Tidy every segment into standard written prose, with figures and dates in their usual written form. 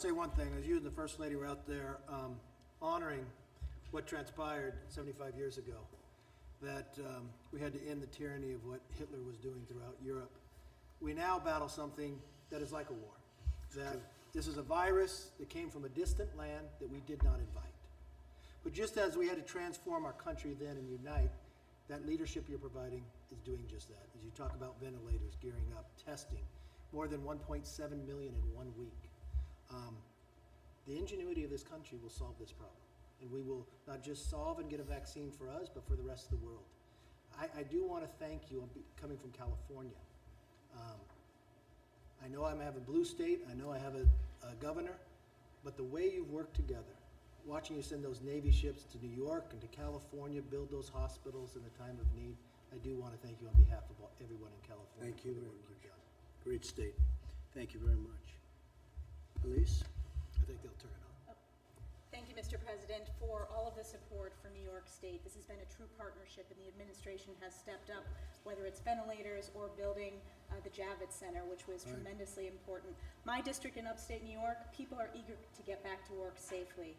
Say one thing, as you and the First Lady were out there honoring what transpired 75 years ago, that we had to end the tyranny of what Hitler was doing throughout Europe. We now battle something that is like a war. That this is a virus that came from a distant land that we did not invite. But just as we had to transform our country then and unite, that leadership you're providing is doing just that. As you talk about ventilators, gearing up, testing, more than 1.7 million in 1 week. The ingenuity of this country will solve this problem. And we will not just solve and get a vaccine for us, but for the rest of the world. I do want to thank you, coming from California. I know I have a blue state, I know I have a governor, but the way you've worked together, watching you send those Navy ships to New York and to California, build those hospitals in a time of need, I do want to thank you on behalf of everyone in California. Thank you very much. Great state. Thank you very much. Elise? I think they'll turn it on. Thank you, Mr. President, for all of the support for New York State. This has been a true partnership, and the administration has stepped up, whether it's ventilators or building the Javits Center, which was tremendously important. My district in upstate New York, people are eager to get back to work safely.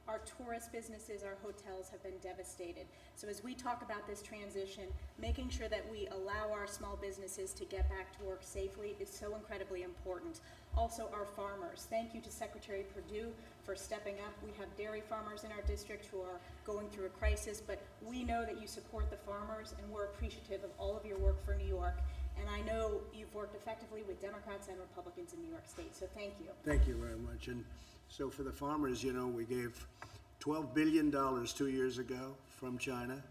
Our tourist businesses, our hotels have been devastated. So as we talk about this transition, making sure that we allow our small businesses to get back to work safely is so incredibly important. Also, our farmers. Thank you to Secretary Perdue for stepping up. We have dairy farmers in our district who are going through a crisis, but we know that you support the farmers, and we're appreciative of all of your work for New York. And I know you've worked effectively with Democrats and Republicans in New York State, so thank you. Thank you very much. And so for the farmers, you know, we gave $12 billion 2 years ago from China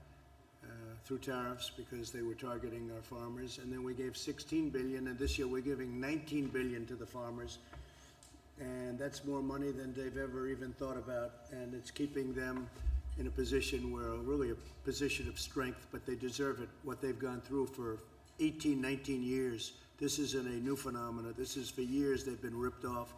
through tariffs because they were targeting our farmers. And then we gave $16 billion, and this year we're giving $19 billion to the farmers. And that's more money than they've ever even thought about. And it's keeping them in a position where, really a position of strength, but they deserve it. What they've gone through for 18, 19 years. This isn't a new phenomenon. This is for years they've been ripped off.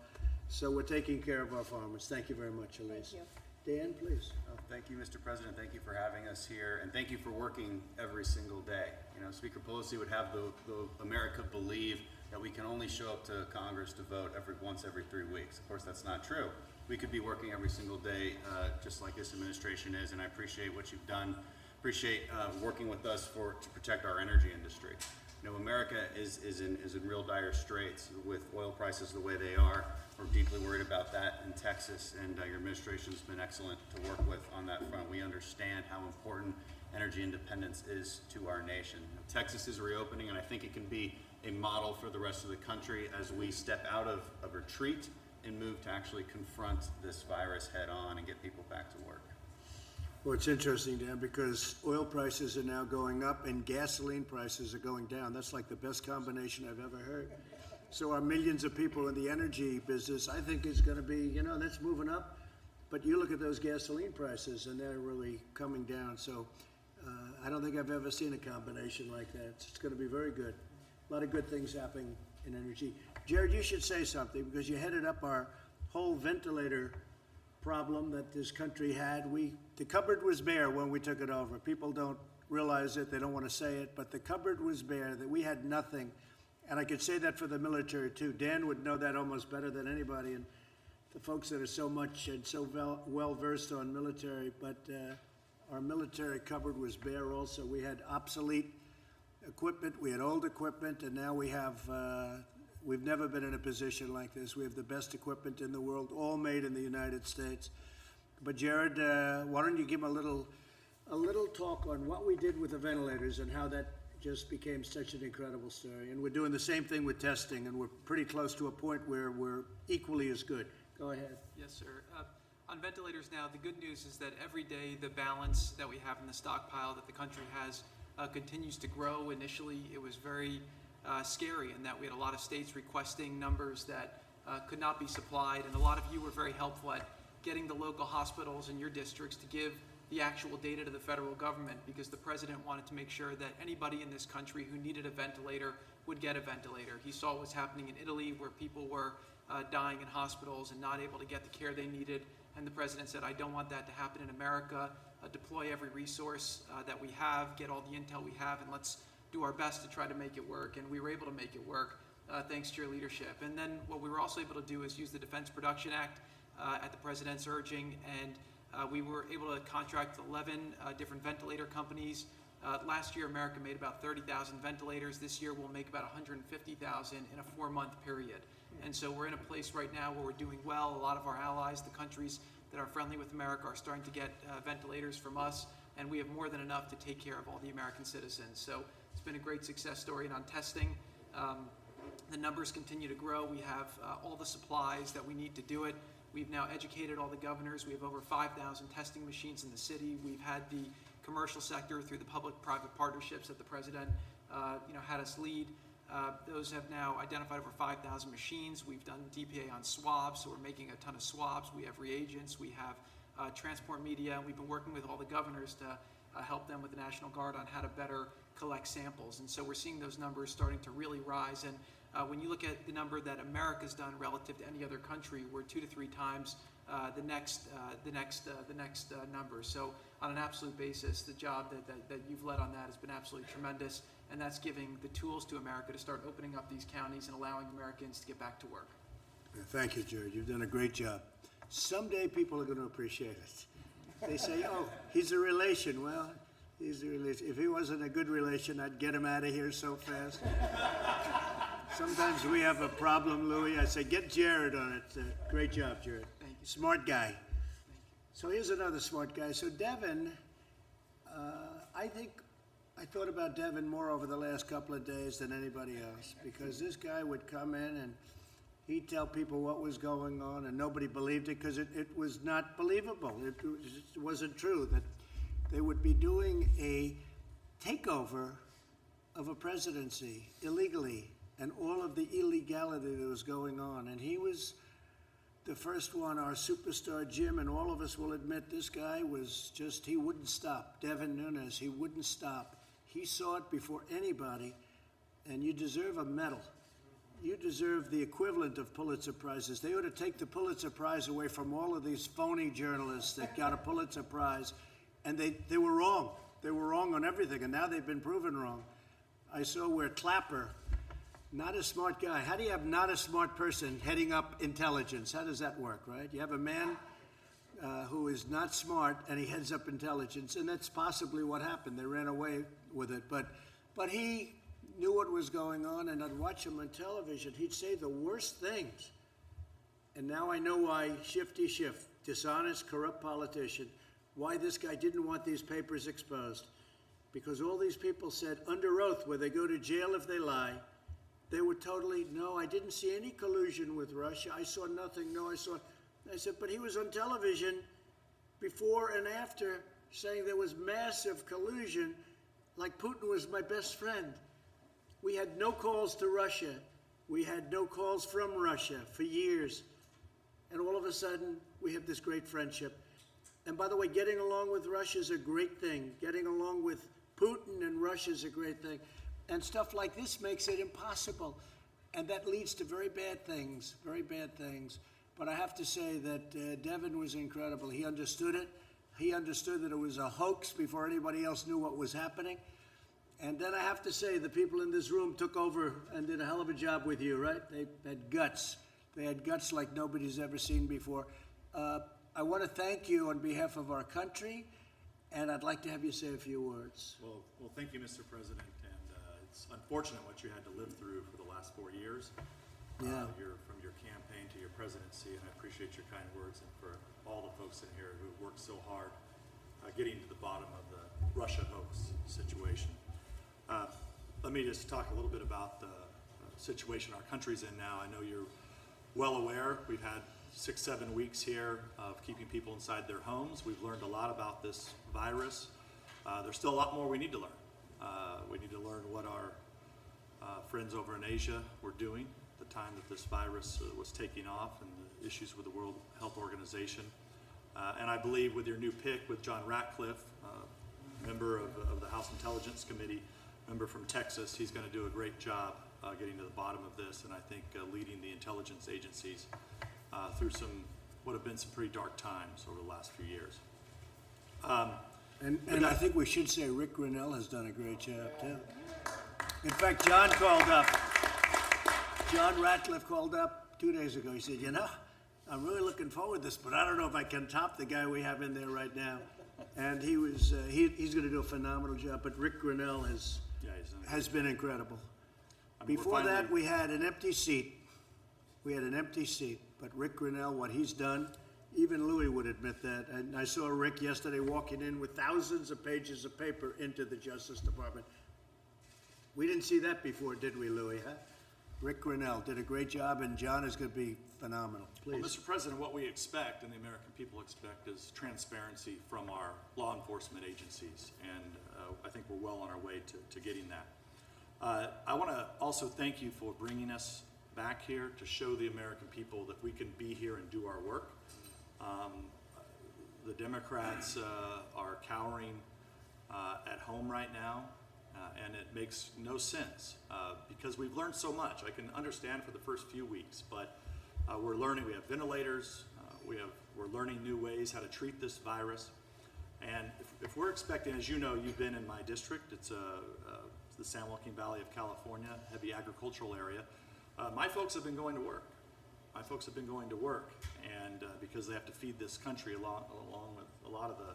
So we're taking care of our farmers. Thank you very much, Elise. Thank you. Dan, please. Thank you, Mr. President. Thank you for having us here, and thank you for working every single day. You know, Speaker Pelosi would have the America believe that we can only show up to Congress to vote once every 3 weeks. Of course, that's not true. We could be working every single day, just like this administration is, and I appreciate what you've done. Appreciate working with us to protect our energy industry. You know, America is in real dire straits with oil prices the way they are. We're deeply worried about that in Texas, and your administration's been excellent to work with on that front. We understand how important energy independence is to our nation. Texas is reopening, and I think it can be a model for the rest of the country as we step out of a retreat and move to actually confront this virus head on and get people back to work. Well, it's interesting, Dan, because oil prices are now going up and gasoline prices are going down. That's like the best combination I've ever heard. So our millions of people in the energy business, I think, is going to be, you know, that's moving up. But you look at those gasoline prices, and they're really coming down. So I don't think I've ever seen a combination like that. It's going to be very good. A lot of good things happening in energy. Jared, you should say something, because you headed up our whole ventilator problem that this country had. The cupboard was bare when we took it over. People don't realize it, they don't want to say it, but the cupboard was bare, that we had nothing. And I could say that for the military too. Dan would know that almost better than anybody, and the folks that are so much and so well versed on military, but our military cupboard was bare also. We had obsolete equipment, we had old equipment, and now we have we've never been in a position like this. We have the best equipment in the world, all made in the United States. But Jared, why don't you give a little talk on what we did with the ventilators and how that just became such an incredible story. And we're doing the same thing with testing, and we're pretty close to a point where we're equally as good. Go ahead. Yes, sir. On ventilators now, the good news is that every day the balance that we have in the stockpile that the country has continues to grow. Initially, it was very scary in that we had a lot of states requesting numbers that could not be supplied, and a lot of you were very helpful at getting the local hospitals in your districts to give the actual data to the federal government, because the president wanted to make sure that anybody in this country who needed a ventilator would get a ventilator. He saw what was happening in Italy, where people were dying in hospitals and not able to get the care they needed, and the president said, I don't want that to happen in America. Deploy every resource that we have, get all the intel we have, and let's do our best to try to make it work. And we were able to make it work. thanks to your leadership. And then what we were also able to do is use the Defense Production Act at the President's urging, and we were able to contract 11 different ventilator companies. Last year, America made about 30,000 ventilators. This year, we'll make about 150,000 in a 4-month period. And so we're in a place right now where we're doing well. A lot of our allies, the countries that are friendly with America, are starting to get ventilators from us, and we have more than enough to take care of all the American citizens. So it's been a great success story. And on testing, the numbers continue to grow. We have all the supplies that we need to do it. We've now educated all the governors. We have over 5,000 testing machines in the city. We've had the commercial sector through the public-private partnerships that the President had us lead. Those have now identified over 5,000 machines. We've done DPA on swabs, so we're making a ton of swabs. We have reagents. We have transport media. We've been working with all the governors to help them with the National Guard on how to better collect samples. And so we're seeing those numbers starting to really rise. And when you look at the number that America's done relative to any other country, we're 2 to 3 times the next number. So on an absolute basis, the job that you've led on that has been absolutely tremendous, and that's giving the tools to America to start opening up these counties and allowing Americans to get back to work. Thank you, Jared. You've done a great job. Someday people are going to appreciate it. They say, oh, he's a relation. Well, he's a relation. If he wasn't a good relation, I'd get him out of here so fast. Sometimes we have a problem, Louis. I say, get Jared on it. Great job, Jared. Thank you. Smart guy. So here's another smart guy. So Devin, I think I thought about Devin more over the last couple of days than anybody else, because this guy would come in and he'd tell people what was going on, and nobody believed it because it was not believable. It wasn't true that they would be doing a takeover of a presidency illegally, and all of the illegality that was going on. And he was the first one, our superstar Jim, and all of us will admit this guy was just, he wouldn't stop. Devin Nunes, he wouldn't stop. He saw it before anybody, and you deserve a medal. You deserve the equivalent of Pulitzer Prizes. They ought to take the Pulitzer Prize away from all of these phony journalists that got a Pulitzer Prize, and they were wrong. They were wrong on everything, and now they've been proven wrong. I saw where Clapper, not a smart guy. How do you have not a smart person heading up intelligence? How does that work, right? You have a man who is not smart, and he heads up intelligence, and that's possibly what happened. They ran away with it, but he knew what was going on, and I'd watch him on television. He'd say the worst things, and now I know why Shifty Schiff, dishonest, corrupt politician, why this guy didn't want these papers exposed, because all these people said under oath, where they go to jail if they lie, they were totally, no, I didn't see any collusion with Russia. I saw nothing. No, I said, but he was on television before and after saying there was massive collusion, like Putin was my best friend. We had no calls to Russia. We had no calls from Russia for years. And all of a sudden, we have this great friendship. And by the way, getting along with Russia is a great thing. Getting along with Putin and Russia is a great thing. And stuff like this makes it impossible. And that leads to very bad things, very bad things. But I have to say that Devin was incredible. He understood it. He understood that it was a hoax before anybody else knew what was happening. And then I have to say the people in this room took over and did a hell of a job with you, right? They had guts. They had guts like nobody's ever seen before. I want to thank you on behalf of our country, and I'd like to have you say a few words. Well, thank you, Mr. President. It's unfortunate what you had to live through for the last 4 years. Yeah. From your campaign to your presidency, and I appreciate your kind words, and for all the folks in here who worked so hard getting to the bottom of the Russia hoax situation. Let me just talk a little bit about the situation our country's in now. I know you're well aware. We've had 6-7 weeks here of keeping people inside their homes. We've learned a lot about this virus. There's still a lot more we need to learn. We need to learn what our friends over in Asia were doing at the time that this virus was taking off, and the issues with the World Health Organization. And I believe with your new pick, with John Ratcliffe, member of the House Intelligence Committee, member from Texas, he's going to do a great job getting to the bottom of this, and I think leading the intelligence agencies through what have been some pretty dark times over the last few years. And I think we should say Rick Grinnell has done a great job, too. In fact, John called up. John Ratcliffe called up 2 days ago. He said, you know, I'm really looking forward to this, but I don't know if I can top the guy we have in there right now. And he was, he's going to do a phenomenal job. But Rick Grinnell has been incredible. I mean, Before that, we had an empty seat. But Rick Grinnell, what he's done, even Louis would admit that. And I saw Rick yesterday walking in with thousands of pages of paper into the Justice Department. We didn't see that before, did we, Louis? Huh? Rick Grinnell did a great job, and John is going to be phenomenal. Please. Well, Mr. President, what we expect and the American people expect is transparency from our law enforcement agencies, and I think we're well on our way to getting that. I want to also thank you for bringing us back here to show the American people that we can be here and do our work. The Democrats are cowering at home right now, and it makes no sense because we've learned so much. I can understand for the first few weeks, but we're learning. We have ventilators. We're learning new ways how to treat this virus. And if we're expecting, as you know, you've been in my district. It's the San Joaquin Valley of California, heavy agricultural area. My folks have been going to work. And because they have to feed this country along with a lot of the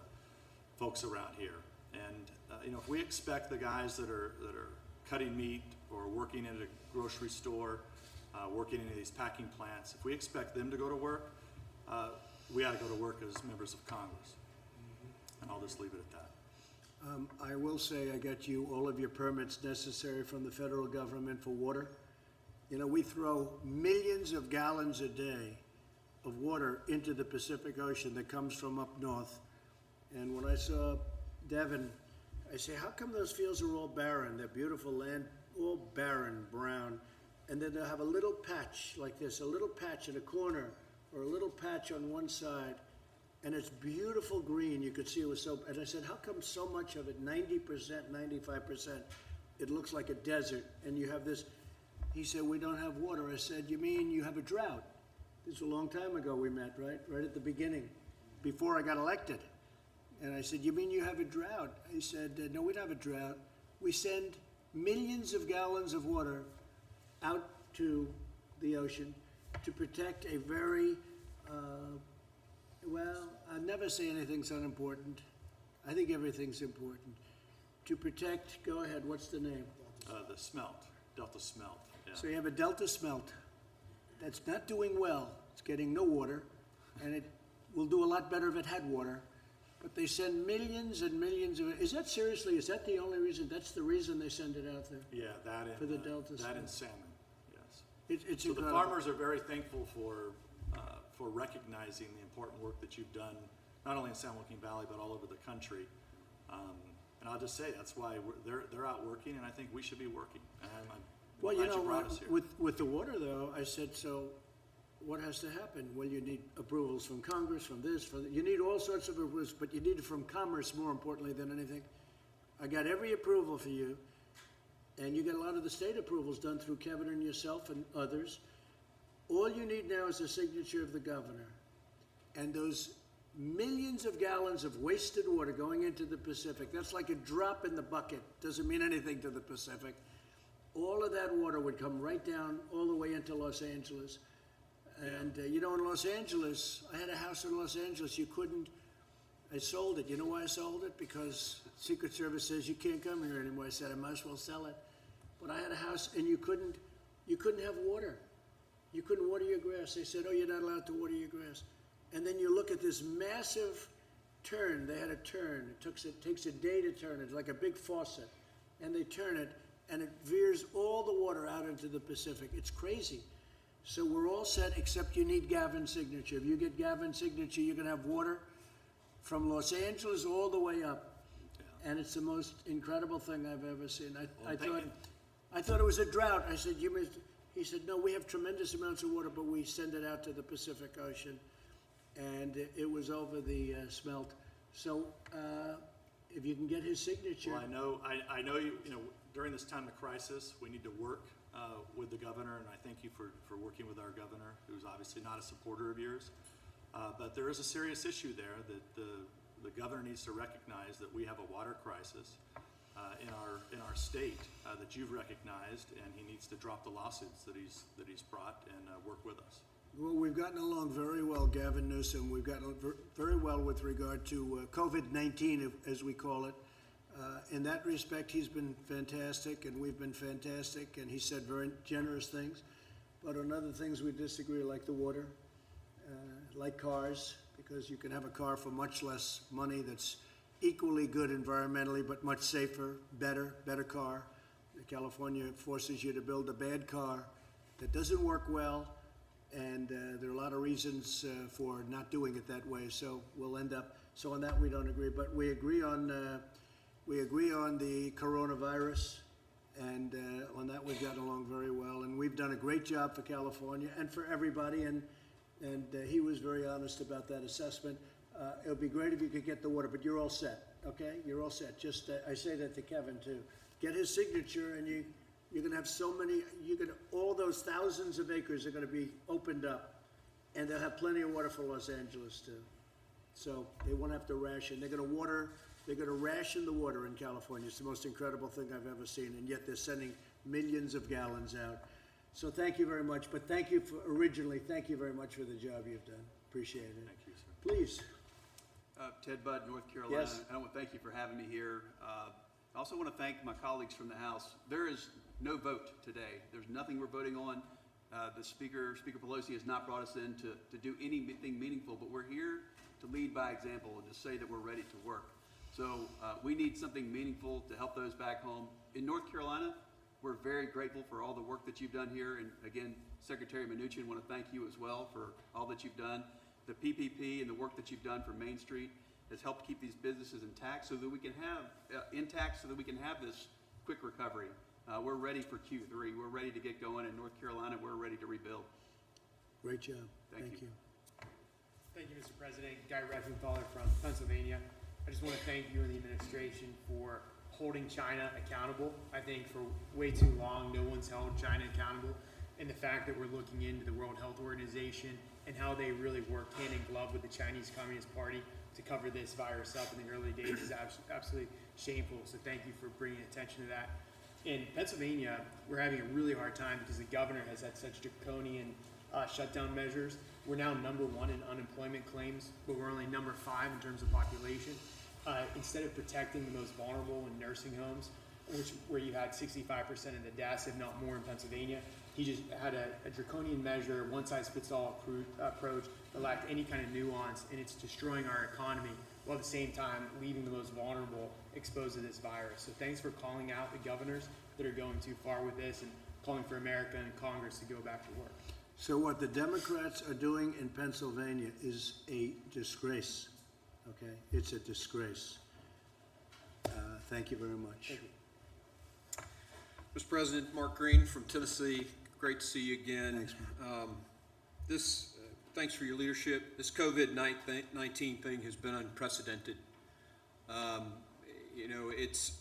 folks around here. And you know, if we expect the guys that are cutting meat or working at a grocery store, working in these packing plants, if we expect them to go to work, we ought to go to work as members of Congress. And I'll just leave it at that. I will say I got you all of your permits necessary from the federal government for water. You know, we throw millions of gallons a day of water into the Pacific Ocean that comes from up north. And when I saw Devon, I say, how come those fields are all barren? They're beautiful land, all barren, brown. And then they'll have a little patch like this, a little patch in a corner, or a little patch on one side, and it's beautiful green. You could see it was so, and I said, how come so much of it, 90%, 95%, it looks like a desert, and you have this. He said, we don't have water. I said, you mean you have a drought? This was a long time ago we met, right? Right at the beginning, before I got elected. And I said, you mean you have a drought? He said, no, we don't have a drought. We send millions of gallons of water out to the ocean to protect a very, well, I never say anything's unimportant. I think everything's important. To protect, go ahead, what's the name? The smelt, Delta smelt. Yeah. So you have a Delta smelt that's not doing well. It's getting no water, and it will do a lot better if it had water. But they send millions and millions of it. Is that seriously, is that the only reason? That's the reason they send it out there? Yeah, that and, for the Delta that and salmon, yes. It's so incredible. The farmers are very thankful for recognizing the important work that you've done, not only in San Joaquin Valley, but all over the country. And I'll just say, that's why they're out working, and I think we should be working. And I'm well, glad you know, brought us here. with the water, though, I said, so what has to happen? Well, you need approvals from Congress, from this, from that. You need all sorts of approvals, but you need it from Commerce more importantly than anything. I got every approval for you, and you got a lot of the state approvals done through Kevin and yourself and others. All you need now is the signature of the governor. And those millions of gallons of wasted water going into the Pacific, that's like a drop in the bucket. Doesn't mean anything to the Pacific. All of that water would come right down all the way into Los Angeles. And you know, in Los Angeles, I had a house in Los Angeles. You couldn't, I sold it. You know why I sold it? Because Secret Service says you can't come here anymore. I said, I might as well sell it. But I had a house, and you couldn't have water. You couldn't water your grass. They said, oh, you're not allowed to water your grass. And then you look at this massive turn. They had a turn. It takes a day to turn it. It's like a big faucet. And they turn it, and it veers all the water out into the Pacific. It's crazy. So we're all set, except you need Gavin's signature. If you get Gavin's signature, you're going to have water from Los Angeles all the way up. Yeah. And it's the most incredible thing I've ever seen. I thought it was a drought. I said, he said, no, we have tremendous amounts of water, but we send it out to the Pacific Ocean. And it was over the smelt. So if you can get his signature. Well, I know you know, during this time of crisis, we need to work with the governor, and I thank you for working with our governor, who's obviously not a supporter of yours. But there is a serious issue there that the governor needs to recognize that we have a water crisis. in our state that you've recognized, and he needs to drop the lawsuits that he's brought and work with us. Well, we've gotten along very well, Gavin Newsom. We've gotten very well with regard to COVID-19, as we call it. In that respect, he's been fantastic, and we've been fantastic, and he said very generous things. But on other things we disagree, like the water, like cars, because you can have a car for much less money that's equally good environmentally, but much safer, better car. California forces you to build a bad car that doesn't work well, and there are a lot of reasons for not doing it that way. So we'll end up. So on that we don't agree, but we agree on the coronavirus, and on that we've gotten along very well, and we've done a great job for California and for everybody. And he was very honest about that assessment. It would be great if you could get the water, but you're all set, okay? You're all set. Just I say that to Kevin too. Get his signature, and you're going to have so many. All those thousands of acres are going to be opened up, and they'll have plenty of water for Los Angeles too. So they won't have to ration. They're going to ration the water in California. It's the most incredible thing I've ever seen, and yet they're sending millions of gallons out. So thank you very much. But thank you thank you very much for the job you've done. Appreciate it. Thank you, sir. Please. Ted Budd, North Carolina. Yes. I want to thank you for having me here. I also want to thank my colleagues from the House. There is no vote today. There's nothing we're voting on. The Speaker Pelosi, has not brought us in to do anything meaningful, but we're here to lead by example and to say that we're ready to work. So we need something meaningful to help those back home. In North Carolina, we're very grateful for all the work that you've done here. And again, Secretary Mnuchin, want to thank you as well for all that you've done. The PPP and the work that you've done for Main Street has helped keep these businesses intact so that we can have this quick recovery. We're ready for Q3. We're ready to get going in North Carolina. We're ready to rebuild. Great job. Thank you. Thank you, Mr. President. Guy Reckenthaler from Pennsylvania. I just want to thank you and the administration for holding China accountable. I think for way too long, no one's held China accountable. And the fact that we're looking into the World Health Organization and how they really worked hand in glove with the Chinese Communist Party to cover this virus up in the early days is absolutely shameful. So thank you for bringing attention to that. In Pennsylvania, we're having a really hard time because the governor has had such draconian shutdown measures. We're now #1 in unemployment claims, but we're only #5 in terms of population. Instead of protecting the most vulnerable in nursing homes, where you had 65% of the deaths, if not more, in Pennsylvania, he just had a draconian measure, one-size-fits-all approach that lacked any kind of nuance, and it's destroying our economy while at the same time leaving the most vulnerable exposed to this virus. So thanks for calling out the governors that are going too far with this and calling for America and Congress to go back to work. So what the Democrats are doing in Pennsylvania is a disgrace, okay? It's a disgrace. Thank you very much. Thank you. Mr. President, Mark Green from Tennessee. Great to see you again. Thanks, Thanks for your leadership. This COVID-19 thing has been unprecedented. It's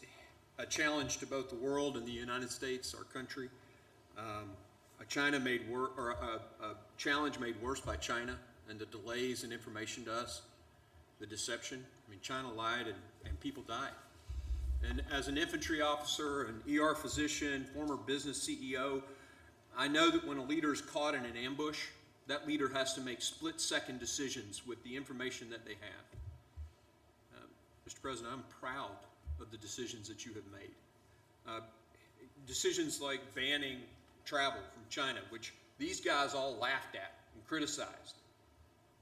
a challenge to both the world and the United States, our country. A challenge made worse by China and the delays in information to us, the deception. I mean, China lied and people died. And as an infantry officer, an ER physician, former business CEO, I know that when a leader is caught in an ambush, that leader has to make split-second decisions with the information that they have. Mr. President, I'm proud of the decisions that you have made. Decisions like banning travel from China, which these guys all laughed at and criticized.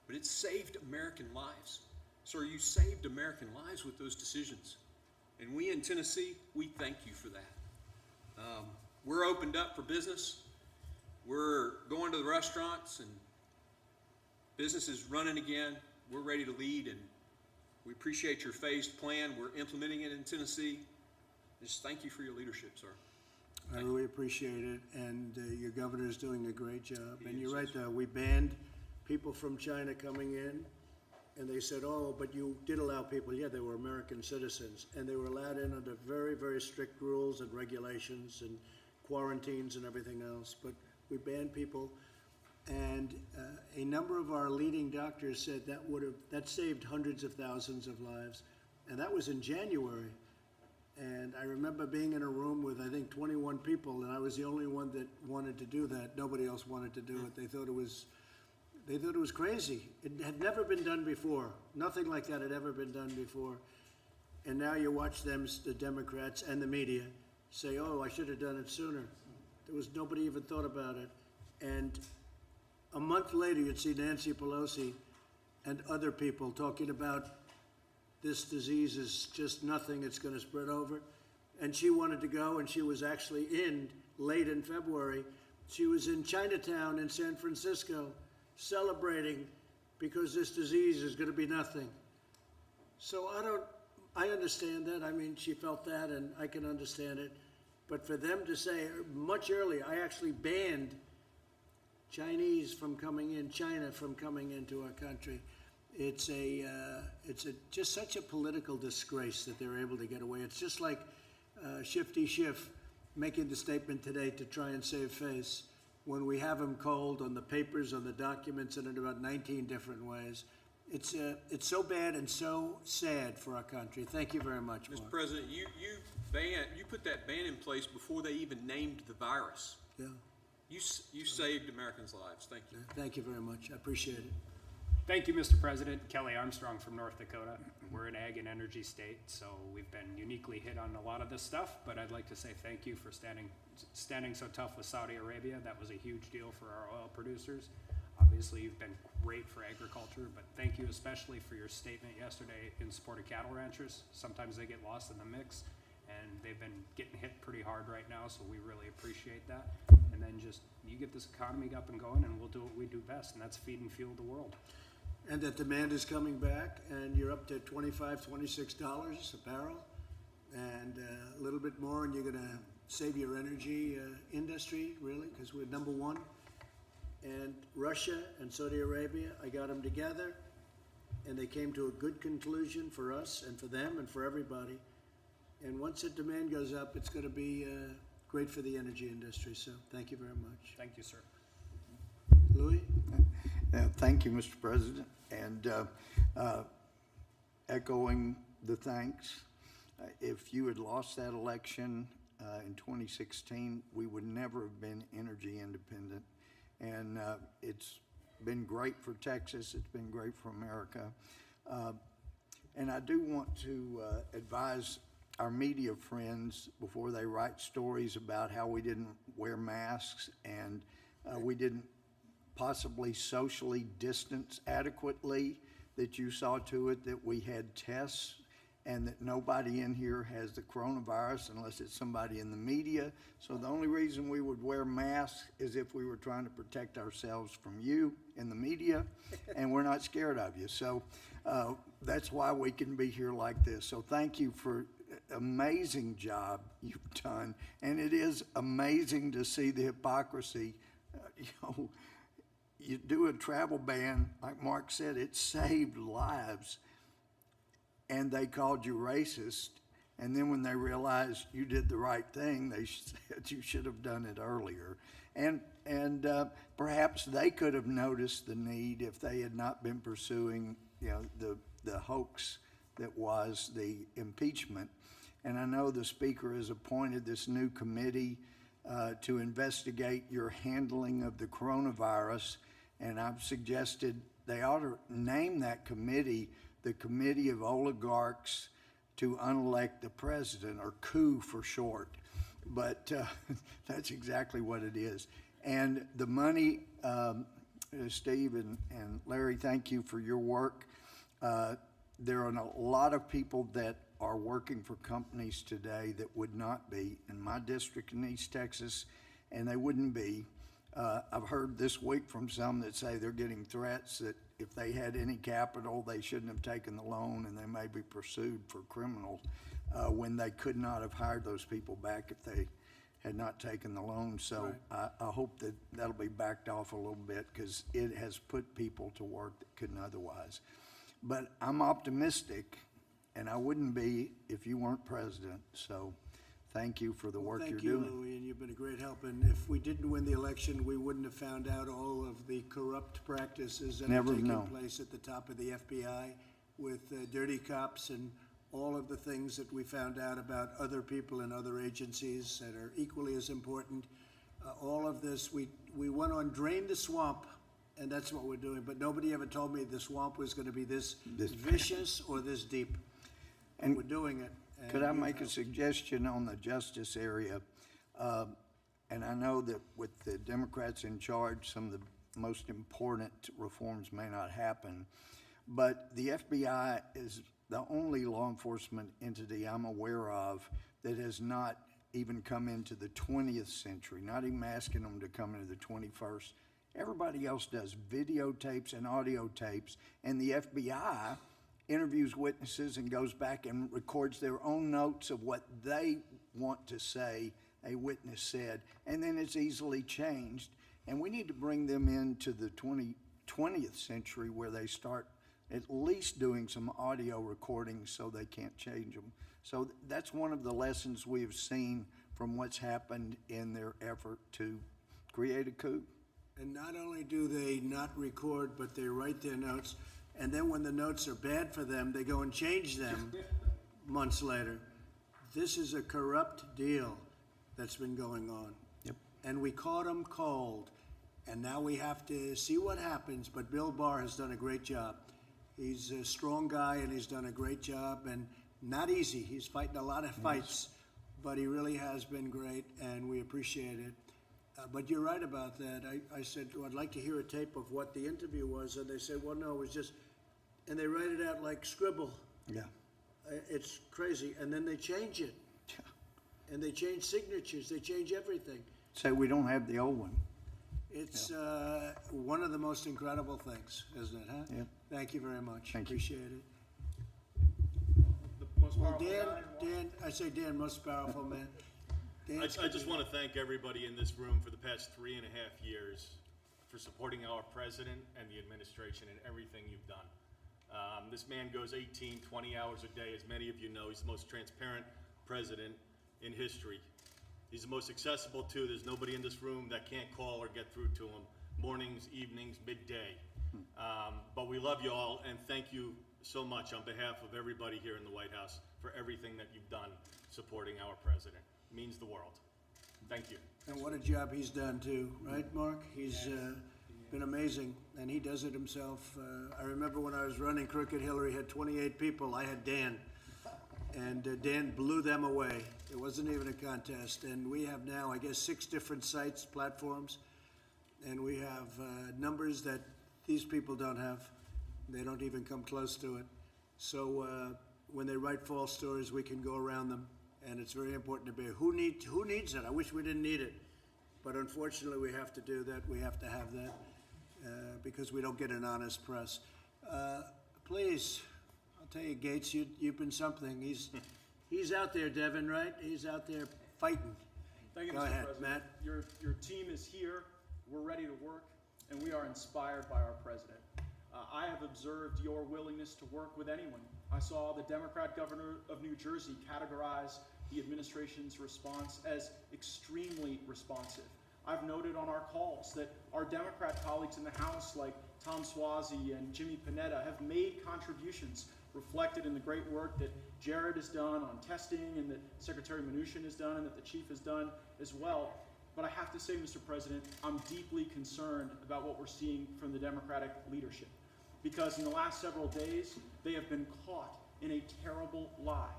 But it saved American lives. Sir, you saved American lives with those decisions. And we in Tennessee, we thank you for that. We're opened up for business. We're going to the restaurants and business is running again. We're ready to lead, and we appreciate your phased plan. We're implementing it in Tennessee. Just thank you for your leadership, sir. I really appreciate it, and your governor is doing a great job. And you're right, we banned people from China coming in, and they said, oh, but you did allow people. Yeah, they were American citizens, and they were allowed in under very, very strict rules and regulations and quarantines and everything else. But we banned people, and a number of our leading doctors said that saved hundreds of thousands of lives, and that was in January. And I remember being in a room with, I think, 21 people, and I was the only one that wanted to do that. Nobody else wanted to do it. They thought it was crazy. It had never been done before. Nothing like that had ever been done before. And now you watch them, the Democrats and the media, say, oh, I should have done it sooner. Nobody even thought about it. And a month later, you'd see Nancy Pelosi and other people talking about this disease is just nothing, it's going to spread over. And she wanted to go, and she was actually late in February, she was in Chinatown in San Francisco celebrating because this disease is going to be nothing. So I understand that. I mean, she felt that, and I can understand it. But for them to say, much earlier, I actually banned Chinese from coming in, China from coming into our country. It's just such a political disgrace that they're able to get away. It's just like Shifty Schiff making the statement today to try and save face when we have him cold on the papers, on the documents, and in about 19 different ways. It's so bad and so sad for our country. Thank you very much, Mark. Mr. President, you put that ban in place before they even named the virus. Yeah. You saved Americans' lives. Thank you. Thank you very much. I appreciate it. Thank you, Mr. President. Kelly Armstrong from North Dakota. We're an ag and energy state, so we've been uniquely hit on a lot of this stuff, but I'd like to say thank you for standing so tough with Saudi Arabia. That was a huge deal for our oil producers. Obviously, you've been great for agriculture, but thank you especially for your statement yesterday in support of cattle ranchers. Sometimes they get lost in the mix, and they've been getting hit pretty hard right now, so we really appreciate that. And then just, you get this economy up and going, and we'll do what we do best, and that's feed and fuel the world. And that demand is coming back, and you're up to $25, $26 a barrel, and a little bit more, and you're going to save your energy industry, really, because we're number one. And Russia and Saudi Arabia, I got them together, and they came to a good conclusion for us and for them and for everybody. And once that demand goes up, it's going to be great for the energy industry. So thank you very much. Thank you, sir. Louis? Thank you, Mr. President, and echoing the thanks. If you had lost that election in 2016, we would never have been energy independent, and it's been great for Texas, it's been great for America. And I do want to advise our media friends before they write stories about how we didn't wear masks and we didn't possibly socially distance adequately, that you saw to it that we had tests and that nobody in here has the coronavirus unless it's somebody in the media. So the only reason we would wear masks is if we were trying to protect ourselves from you in the media, and we're not scared of you. So that's why we can be here like this. So thank you for amazing job you've done, and it is amazing to see the hypocrisy. You do a travel ban, like Mark said, it saved lives, and they called you racist, and then when they realized you did the right thing, they said you should have done it earlier. And perhaps they could have noticed the need if they had not been pursuing, the hoax that was the impeachment. And I know the Speaker has appointed this new committee to investigate your handling of the coronavirus, and I've suggested they ought to name that committee the Committee of Oligarchs to Unelect the President, or coup for short. But that's exactly what it is. And the money, Steve and Larry, thank you for your work. There are a lot of people that are working for companies today that would not be in my district in East Texas, and they wouldn't be. I've heard this week from some that say they're getting threats that if they had any capital, they shouldn't have taken the loan, and they may be pursued for criminal when they could not have hired those people back if they had not taken the loan. So right. I hope that that'll be backed off a little bit, because it has put people to work that couldn't otherwise. But I'm optimistic, and I wouldn't be if you weren't president. So thank you for the work you're doing. Thank you, Louis, and you've been a great help. And if we didn't win the election, we wouldn't have found out all of the corrupt practices that are taking place at the top of the FBI with dirty cops and all of the things that we found out about other people in other agencies that are equally as important. All of this, we went on Drain the Swamp, and that's what we're doing, but nobody ever told me the swamp was going to be this vicious or this deep. And we're doing it. and Could I you make know. a suggestion on the justice area? And I know that with the Democrats in charge, some of the most important reforms may not happen, but the FBI is the only law enforcement entity I'm aware of that has not even come into the 20th century, not even asking them to come into the 21st. Everybody else does videotapes and audio tapes, and the FBI interviews witnesses and goes back and records their own notes of what they want to say a witness said, and then it's easily changed. And we need to bring them into the 20th century where they start at least doing some audio recordings so they can't change them. So that's one of the lessons we have seen from what's happened in their effort to create a coup. And not only do they not record, but they write their notes, and then when the notes are bad for them, they go and change them months later. This is a corrupt deal that's been going on. Yep. And we caught them cold, and now we have to see what happens, but Bill Barr has done a great job. He's a strong guy, and he's done a great job, and not easy. He's fighting a lot of fights, but he really has been great, and we appreciate it. But you're right about that. I said, oh, I'd like to hear a tape of what the interview was, and they said, well, no, it was just, and they write it out like scribble. Yeah. It's crazy, and then they change it. And they change signatures, they change everything. So we don't have the old one. It's one of the most incredible things, isn't it, huh? Yep. Thank you very much. Thank you. Appreciate it. The most Well, powerful Dan, guy in Washington. I say Dan, most powerful man. I just want to thank everybody in this room for the past 3.5 years for supporting our president and the administration and everything you've done. This man goes 18, 20 hours a day. As many of you know, he's the most transparent president in history. He's the most accessible too. There's nobody in this room that can't call or get through to him, mornings, evenings, midday. But we love you all, and thank you so much on behalf of everybody here in the White House for everything that you've done supporting our president. It means the world. Thank you. And what a job he's done too, right, Mark? He's been amazing, and he does it himself. I remember when I was running Crooked Hillary, had 28 people. I had Dan, and Dan blew them away. It wasn't even a contest. And we have now, I guess, 6 different sites, platforms, and we have numbers that these people don't have. They don't even come close to it. So when they write false stories, we can go around them, and it's very important to be. Who needs it? I wish we didn't need it, but unfortunately we have to do that. We have to have that because we don't get an honest press. Please, I'll tell you, Gates, you've been something. He's out there, Devin, right? He's out there fighting. Thank you, Go Mr. ahead, President. Matt. Your team is here. We're ready to work, and we are inspired by our president. I have observed your willingness to work with anyone. I saw the Democrat governor of New Jersey categorize the administration's response as extremely responsive. I've noted on our calls that our Democrat colleagues in the House, like Tom Suozzi and Jimmy Panetta, have made contributions reflected in the great work that Jared has done on testing and that Secretary Mnuchin has done and that the chief has done as well. But I have to say, Mr. President, I'm deeply concerned about what we're seeing from the Democratic leadership, because in the last several days, they have been caught in a terrible lie.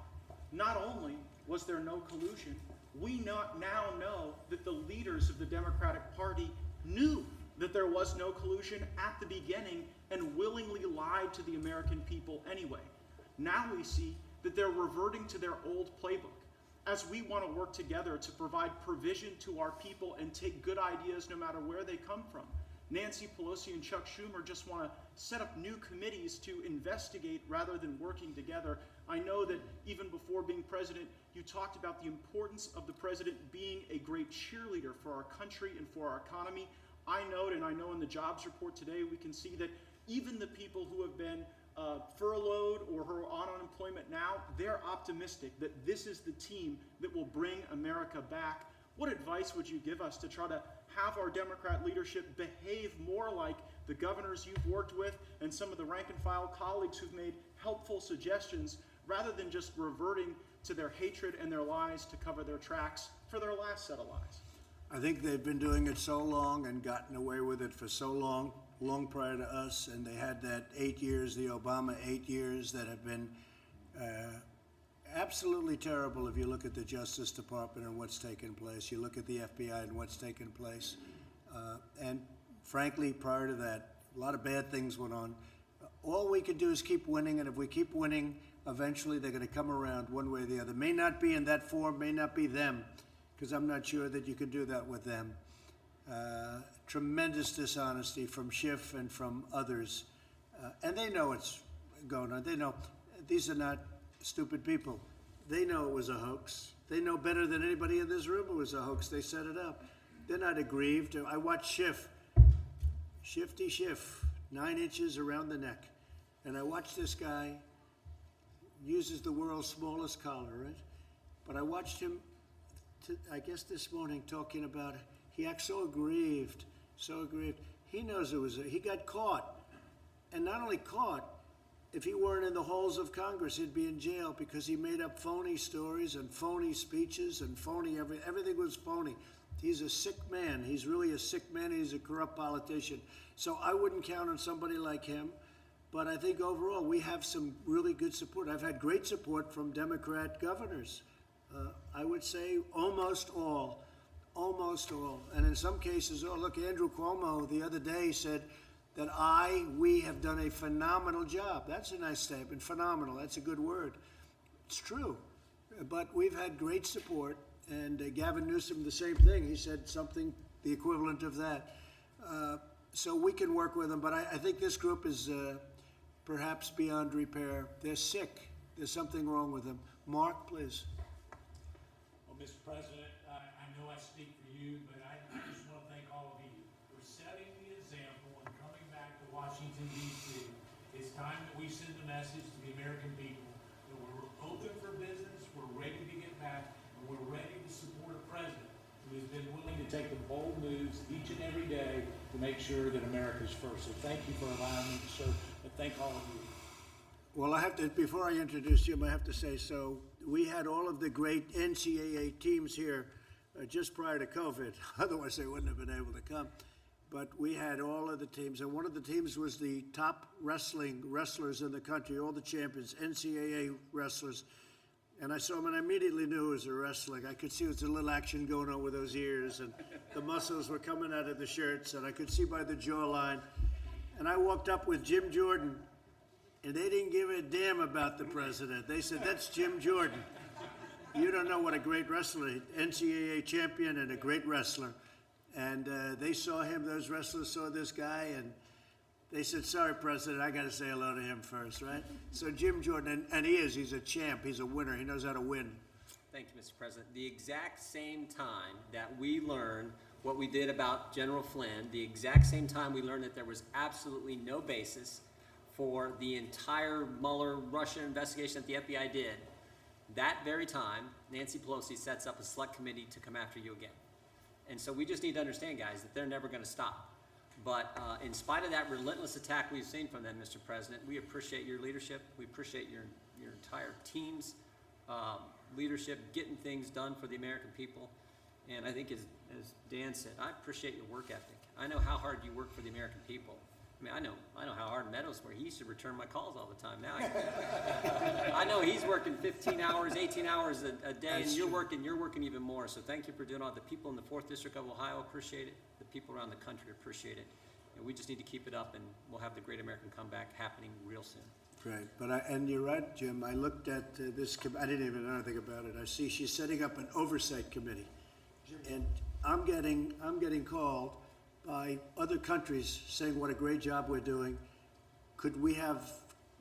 Not only was there no collusion, we now know that the leaders of the Democratic Party knew that there was no collusion at the beginning and willingly lied to the American people anyway. Now we see that they're reverting to their old playbook. As we want to work together to provide provision to our people and take good ideas no matter where they come from, Nancy Pelosi and Chuck Schumer just want to set up new committees to investigate rather than working together. I know that even before being president, you talked about the importance of the president being a great cheerleader for our country and for our economy. I note, and I know in the jobs report today, we can see that even the people who have been furloughed or who are on unemployment now, they're optimistic that this is the team that will bring America back. What advice would you give us to try to have our Democrat leadership behave more like the governors you've worked with and some of the rank and file colleagues who've made helpful suggestions rather than just reverting to their hatred and their lies to cover their tracks for their last set of lies. I think they've been doing it so long and gotten away with it for so long prior to us, and they had that 8 years, the Obama 8 years, that have been absolutely terrible if you look at the Justice Department and what's taken place. You look at the FBI and what's taken place. And frankly, prior to that, a lot of bad things went on. All we can do is keep winning, and if we keep winning, eventually they're going to come around one way or the other. May not be in that form, may not be them, because I'm not sure that you can do that with them. Tremendous dishonesty from Schiff and from others. And they know what's going on. They know these are not stupid people. They know it was a hoax. They know better than anybody in this room it was a hoax. They set it up. They're not aggrieved. I watched Shifty Schiff, 9 inches around the neck. And I watched this guy, uses the world's smallest collar, right? But I watched him, I guess this morning, talking about, he acts so aggrieved, so aggrieved. He knows it was, he got caught. And not only caught, if he weren't in the halls of Congress, he'd be in jail because he made up phony stories and phony speeches and phony, everything was phony. He's a sick man. He's really a sick man. He's a corrupt politician. So I wouldn't count on somebody like him. But I think overall we have some really good support. I've had great support from Democrat governors. I would say almost all. And in some cases, oh, look, Andrew Cuomo the other day said that we have done a phenomenal job. That's a nice statement, phenomenal. That's a good word. It's true. But we've had great support. And Gavin Newsom, the same thing. He said something, the equivalent of that. So we can work with them. But I think this group is perhaps beyond repair. They're sick. There's something wrong with them. Mark, please. Well, Mr. President, I know I speak for you, but I just want to thank all of you for setting the example and coming back to Washington, D.C. It's time that we send a message to the American people that we're open for business, we're ready to get back, and we're ready to support a president who has been willing to take the bold moves each and every day to make sure that America's first. So thank you for allowing me to serve, and thank all of you. Well, I have to, before I introduce Jim, I have to say, so we had all of the great NCAA teams here just prior to COVID. Otherwise, they wouldn't have been able to come. But we had all of the teams, and one of the teams was the top wrestlers in the country, all the champions, NCAA wrestlers. And I saw him, and I immediately knew it was a wrestling. I could see there was a little action going on with those ears, and the muscles were coming out of the shirts, and I could see by the jawline. And I walked up with Jim Jordan, and they didn't give a damn about the president. They said, that's Jim Jordan. You don't know what a great wrestler, NCAA champion and a great wrestler. And they saw him, those wrestlers saw this guy, and they said, sorry, President, I got to say hello to him first, right? So Jim Jordan, and he's a champ. He's a winner. He knows how to win. Thank you, Mr. President. The exact same time that we learned what we did about General Flynn, the exact same time we learned that there was absolutely no basis for the entire Mueller Russia investigation that the FBI did, that very time, Nancy Pelosi sets up a select committee to come after you again. And so we just need to understand, guys, that they're never going to stop. But in spite of that relentless attack we've seen from them, Mr. President, we appreciate your leadership. We appreciate your entire team's leadership, getting things done for the American people. And I think, as Dan said, I appreciate your work ethic. I know how hard you work for the American people. I mean, I know how hard Meadows works. He used to return my calls all the time. Now I know he's working 15 hours, 18 hours a day, and you're working even more. So thank you for doing all. The people in the 4th District of Ohio appreciate it. The people around the country appreciate it. And we just need to keep it up, and we'll have the Great American Comeback happening real soon. Great, and you're right, Jim. I looked at this. I didn't even know anything about it. I see she's setting up an oversight committee, and I'm getting called by other countries saying what a great job we're doing. Could we have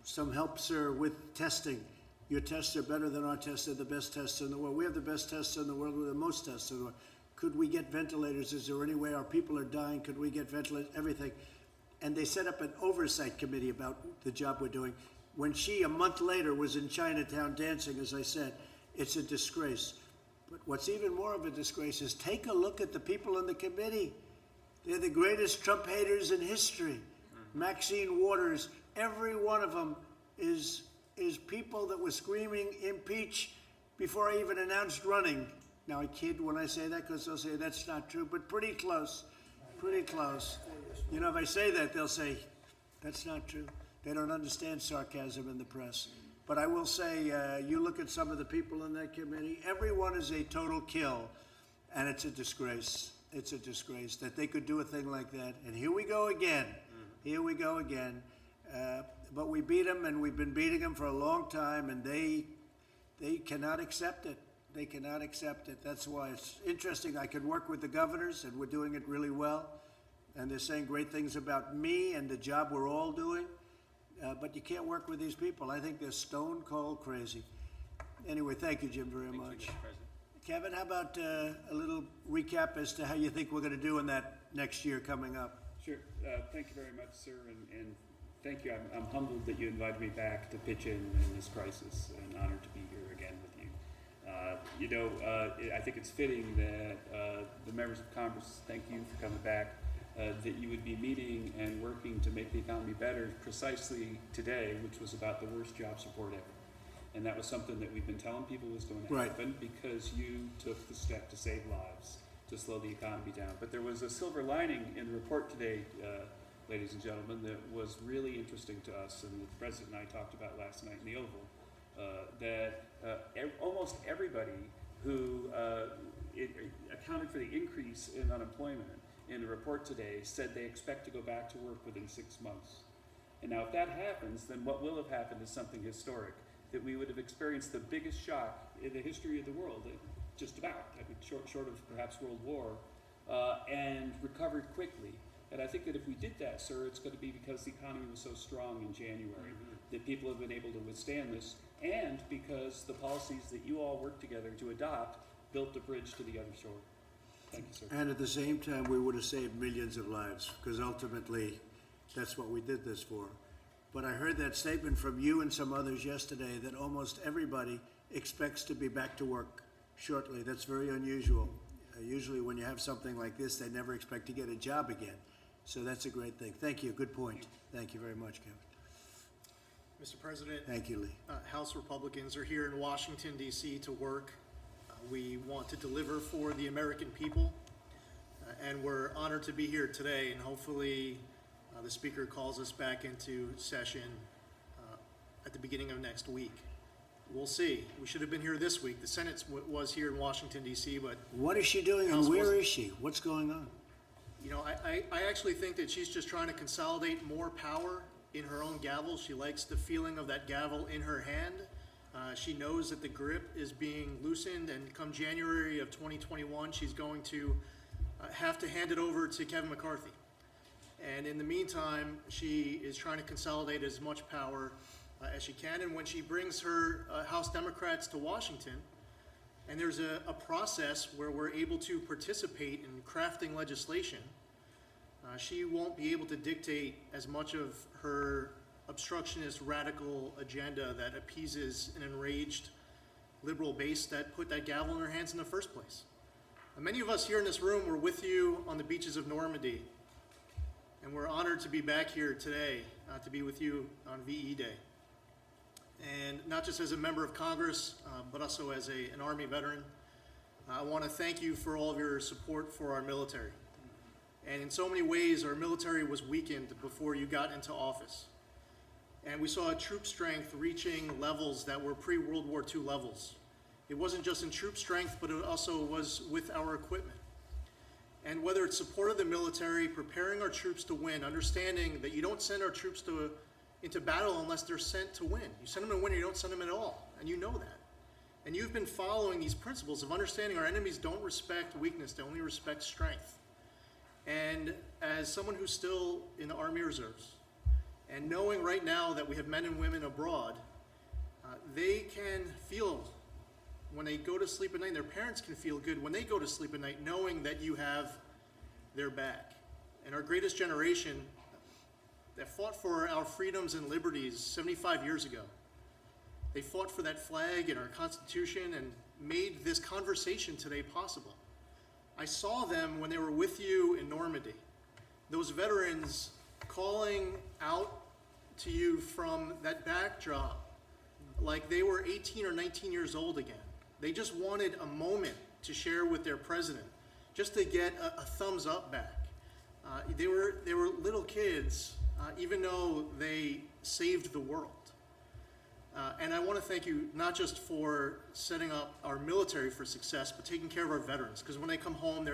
some help, sir, with testing? Your tests are better than our tests. They're the best tests in the world. We have the best tests in the world. We're the most tests in the world. Could we get ventilators? Is there any way our people are dying? Could we get ventilators? Everything. And they set up an oversight committee about the job we're doing. When she, a month later, was in Chinatown dancing, as I said, it's a disgrace. But what's even more of a disgrace is take a look at the people in the committee. They're the greatest Trump haters in history. Maxine Waters, every one of them is is people that were screaming impeach before I even announced running. Now, I kid when I say that because they'll say that's not true, but pretty close, pretty close. You know, if I say that, they'll say, that's not true. They don't understand sarcasm in the press. But I will say, you look at some of the people in that committee, everyone is a total kill, and it's a disgrace. It's a disgrace that they could do a thing like that. And here we go again. Here we go again. But we beat them, and we've been beating them for a long time, and they cannot accept it. They cannot accept it. That's why it's interesting. I can work with the governors, and we're doing it really well. And they're saying great things about me and the job we're all doing. But you can't work with these people. I think they're stone cold crazy. Anyway, thank you, Jim, very much. Kevin, how about a little recap as to how you think we're going to do in that next year coming up? Sure. Thank you very much, sir, and thank you. I'm humbled that you invited me back to pitch in this crisis, and honored to be here again with you. I think it's fitting that the members of Congress, thank you for coming back, that you would be meeting and working to make the economy better precisely today, which was about the worst job support ever. And that was something that we've been telling people was going to happen because you took the step to save lives, to slow the economy down. But there was a silver lining in the report today, ladies and gentlemen, that was really interesting to us, and the President and I talked about last night in the Oval, that almost everybody who accounted for the increase in unemployment in the report today said they expect to go back to work within 6 months. And now if that happens, then what will have happened is something historic, that we would have experienced the biggest shock in the history of the world, just about, I mean, short of perhaps World War, and recovered quickly. And I think that if we did that, sir, it's going to be because the economy was so strong in January, that people have been able to withstand this, and because the policies that you all worked together to adopt built a bridge to the other shore. Thank you, sir. And at the same time, we would have saved millions of lives, because ultimately, that's what we did this for. But I heard that statement from you and some others yesterday that almost everybody expects to be back to work shortly. That's very unusual. Usually when you have something like this, they never expect to get a job again. So that's a great thing. Thank you. Good point. Thank you very much, Kevin. Mr. President. Thank you, Lee. House Republicans are here in Washington, D.C. to work. We want to deliver for the American people, and we're honored to be here today, and hopefully the Speaker calls us back into session at the beginning of next week. We'll see. We should have been here this week. The Senate was here in Washington, D.C., but... What is she doing, and where is she? What's going on? You know, I actually think that she's just trying to consolidate more power in her own gavel. She likes the feeling of that gavel in her hand. She knows that the grip is being loosened, and come January of 2021, she's going to have to hand it over to Kevin McCarthy. And in the meantime, she is trying to consolidate as much power as she can. And when she brings her House Democrats to Washington, and there's a process where we're able to participate in crafting legislation, she won't be able to dictate as much of her obstructionist radical agenda that appeases an enraged liberal base that put that gavel in her hands in the first place. And many of us here in this room were with you on the beaches of Normandy, and we're honored to be back here today to be with you on VE Day. And not just as a member of Congress, but also as an Army veteran, I want to thank you for all of your support for our military. And in so many ways, our military was weakened before you got into office. And we saw troop strength reaching levels that were pre-World War II levels. It wasn't just in troop strength, but it also was with our equipment. And whether it's support of the military, preparing our troops to win, understanding that you don't send our troops into battle unless they're sent to win. You send them to win or you don't send them at all, and you know that. And you've been following these principles of understanding our enemies don't respect weakness, they only respect strength. And as someone who's still in the Army Reserves, and knowing right now that we have men and women abroad, they can feel when they go to sleep at night, and their parents can feel good when they go to sleep at night knowing that you have their back. And our greatest generation that fought for our freedoms and liberties 75 years ago, they fought for that flag and our Constitution and made this conversation today possible. I saw them when they were with you in Normandy. Those veterans calling out to you from that backdrop like they were 18 or 19 years old again. They just wanted a moment to share with their president, just to get a thumbs up back. They were little kids, even though they saved the world. And I want to thank you not just for setting up our military for success, but taking care of our veterans, because when they come home,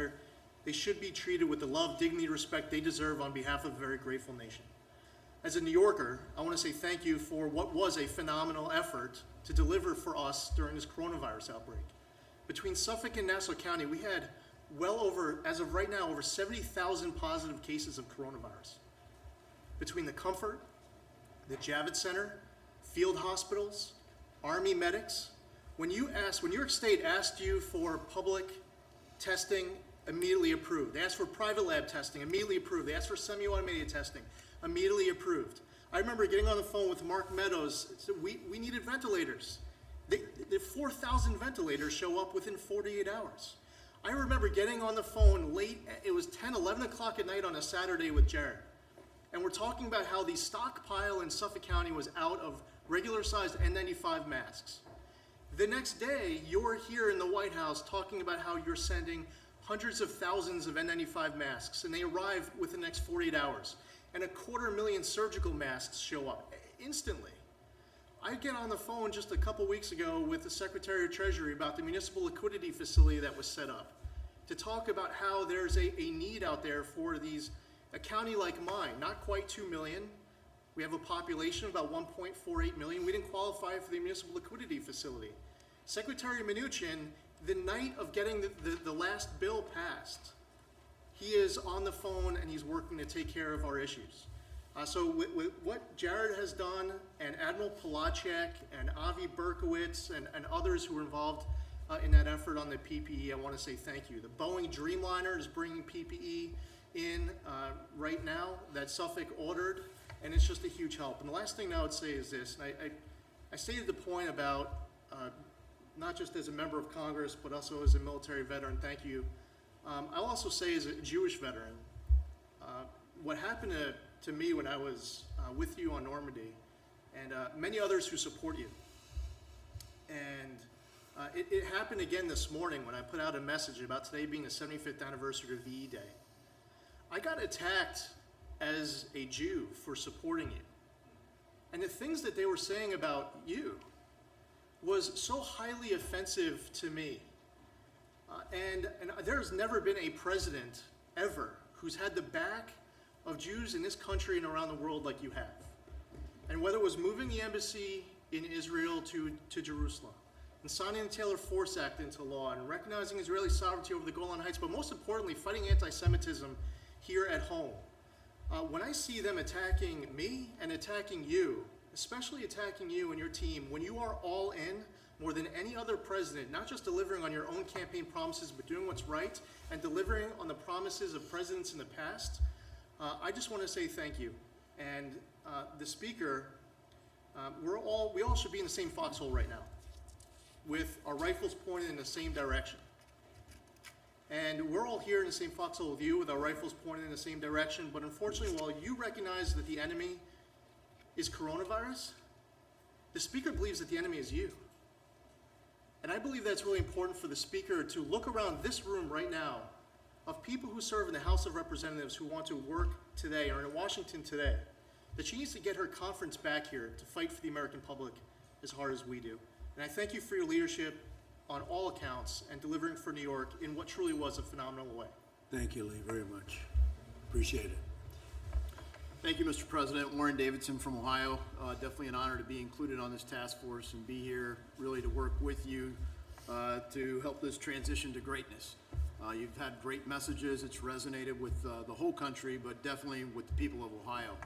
they should be treated with the love, dignity, respect they deserve on behalf of a very grateful nation. As a New Yorker, I want to say thank you for what was a phenomenal effort to deliver for us during this coronavirus outbreak. Between Suffolk and Nassau County, we had well over, as of right now, over 70,000 positive cases of coronavirus. Between the Comfort, the Javits Center, field hospitals, Army medics, when New York State asked you for public testing, immediately approved. They asked for private lab testing, immediately approved. They asked for semi-automated testing, immediately approved. I remember getting on the phone with Mark Meadows. We needed ventilators. The 4,000 ventilators show up within 48 hours. I remember getting on the phone late, it was 10, 11 o'clock at night on a Saturday with Jared. And we're talking about how the stockpile in Suffolk County was out of regular-sized N95 masks. The next day, you're here in the White House talking about how you're sending hundreds of thousands of N95 masks, and they arrive within the next 48 hours. And 250,000 surgical masks show up instantly. I get on the phone just a couple weeks ago with the Secretary of Treasury about the municipal liquidity facility that was set up to talk about how there's a need out there for a county like mine, not quite 2 million. We have a population of about 1.48 million. We didn't qualify for the municipal liquidity facility. Secretary Mnuchin, the night of getting the last bill passed, he is on the phone and he's working to take care of our issues. So with what Jared has done, and Admiral Polacek and Avi Berkowitz and others who were involved in that effort on the PPE, I want to say thank you. The Boeing Dreamliner is bringing PPE in right now that Suffolk ordered, and it's just a huge help. And the last thing I would say is this, and I stated the point about not just as a member of Congress, but also as a military veteran, thank you. I'll also say as a Jewish veteran, what happened to me when I was with you on Normandy, and many others who support you. And it happened again this morning when I put out a message about today being the 75th anniversary of VE Day. I got attacked as a Jew for supporting you. And the things that they were saying about you was so highly offensive to me. And there's never been a president ever who's had the back of Jews in this country and around the world like you have. And whether it was moving the embassy in Israel to Jerusalem, and signing the Taylor Force Act into law, and recognizing Israeli sovereignty over the Golan Heights, but most importantly, fighting anti-Semitism here at home. When I see them attacking me and attacking you, especially attacking you and your team, when you are all in, more than any other president, not just delivering on your own campaign promises, but doing what's right and delivering on the promises of presidents in the past, I just want to say thank you. And the Speaker, we all should be in the same foxhole right now, with our rifles pointed in the same direction. And we're all here in the same foxhole with you, with our rifles pointed in the same direction. But unfortunately, while you recognize that the enemy is coronavirus, the Speaker believes that the enemy is you. And I believe that's really important for the Speaker to look around this room right now of people who serve in the House of Representatives who want to work today or in Washington today, that she needs to get her conference back here to fight for the American public as hard as we do. And I thank you for your leadership on all accounts and delivering for New York in what truly was a phenomenal way. Thank you, Lee, very much. Appreciate it. Thank you, Mr. President. Warren Davidson from Ohio. Definitely an honor to be included on this task force and be here really to work with you to help this transition to greatness. You've had great messages. It's resonated with the whole country, but definitely with the people of Ohio.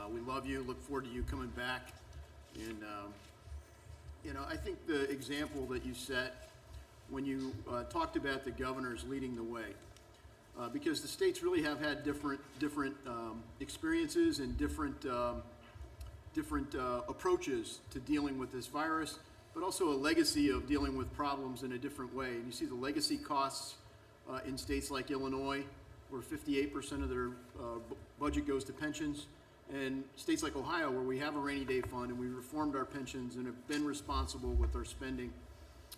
We love you. Look forward to you coming back. And, you know, I think the example that you set when you talked about the governors leading the way, because the states really have had different experiences and different approaches to dealing with this virus, but also a legacy of dealing with problems in a different way. And you see the legacy costs in states like Illinois, where 58% of their budget goes to pensions. And states like Ohio, where we have a rainy day fund and we reformed our pensions and have been responsible with our spending,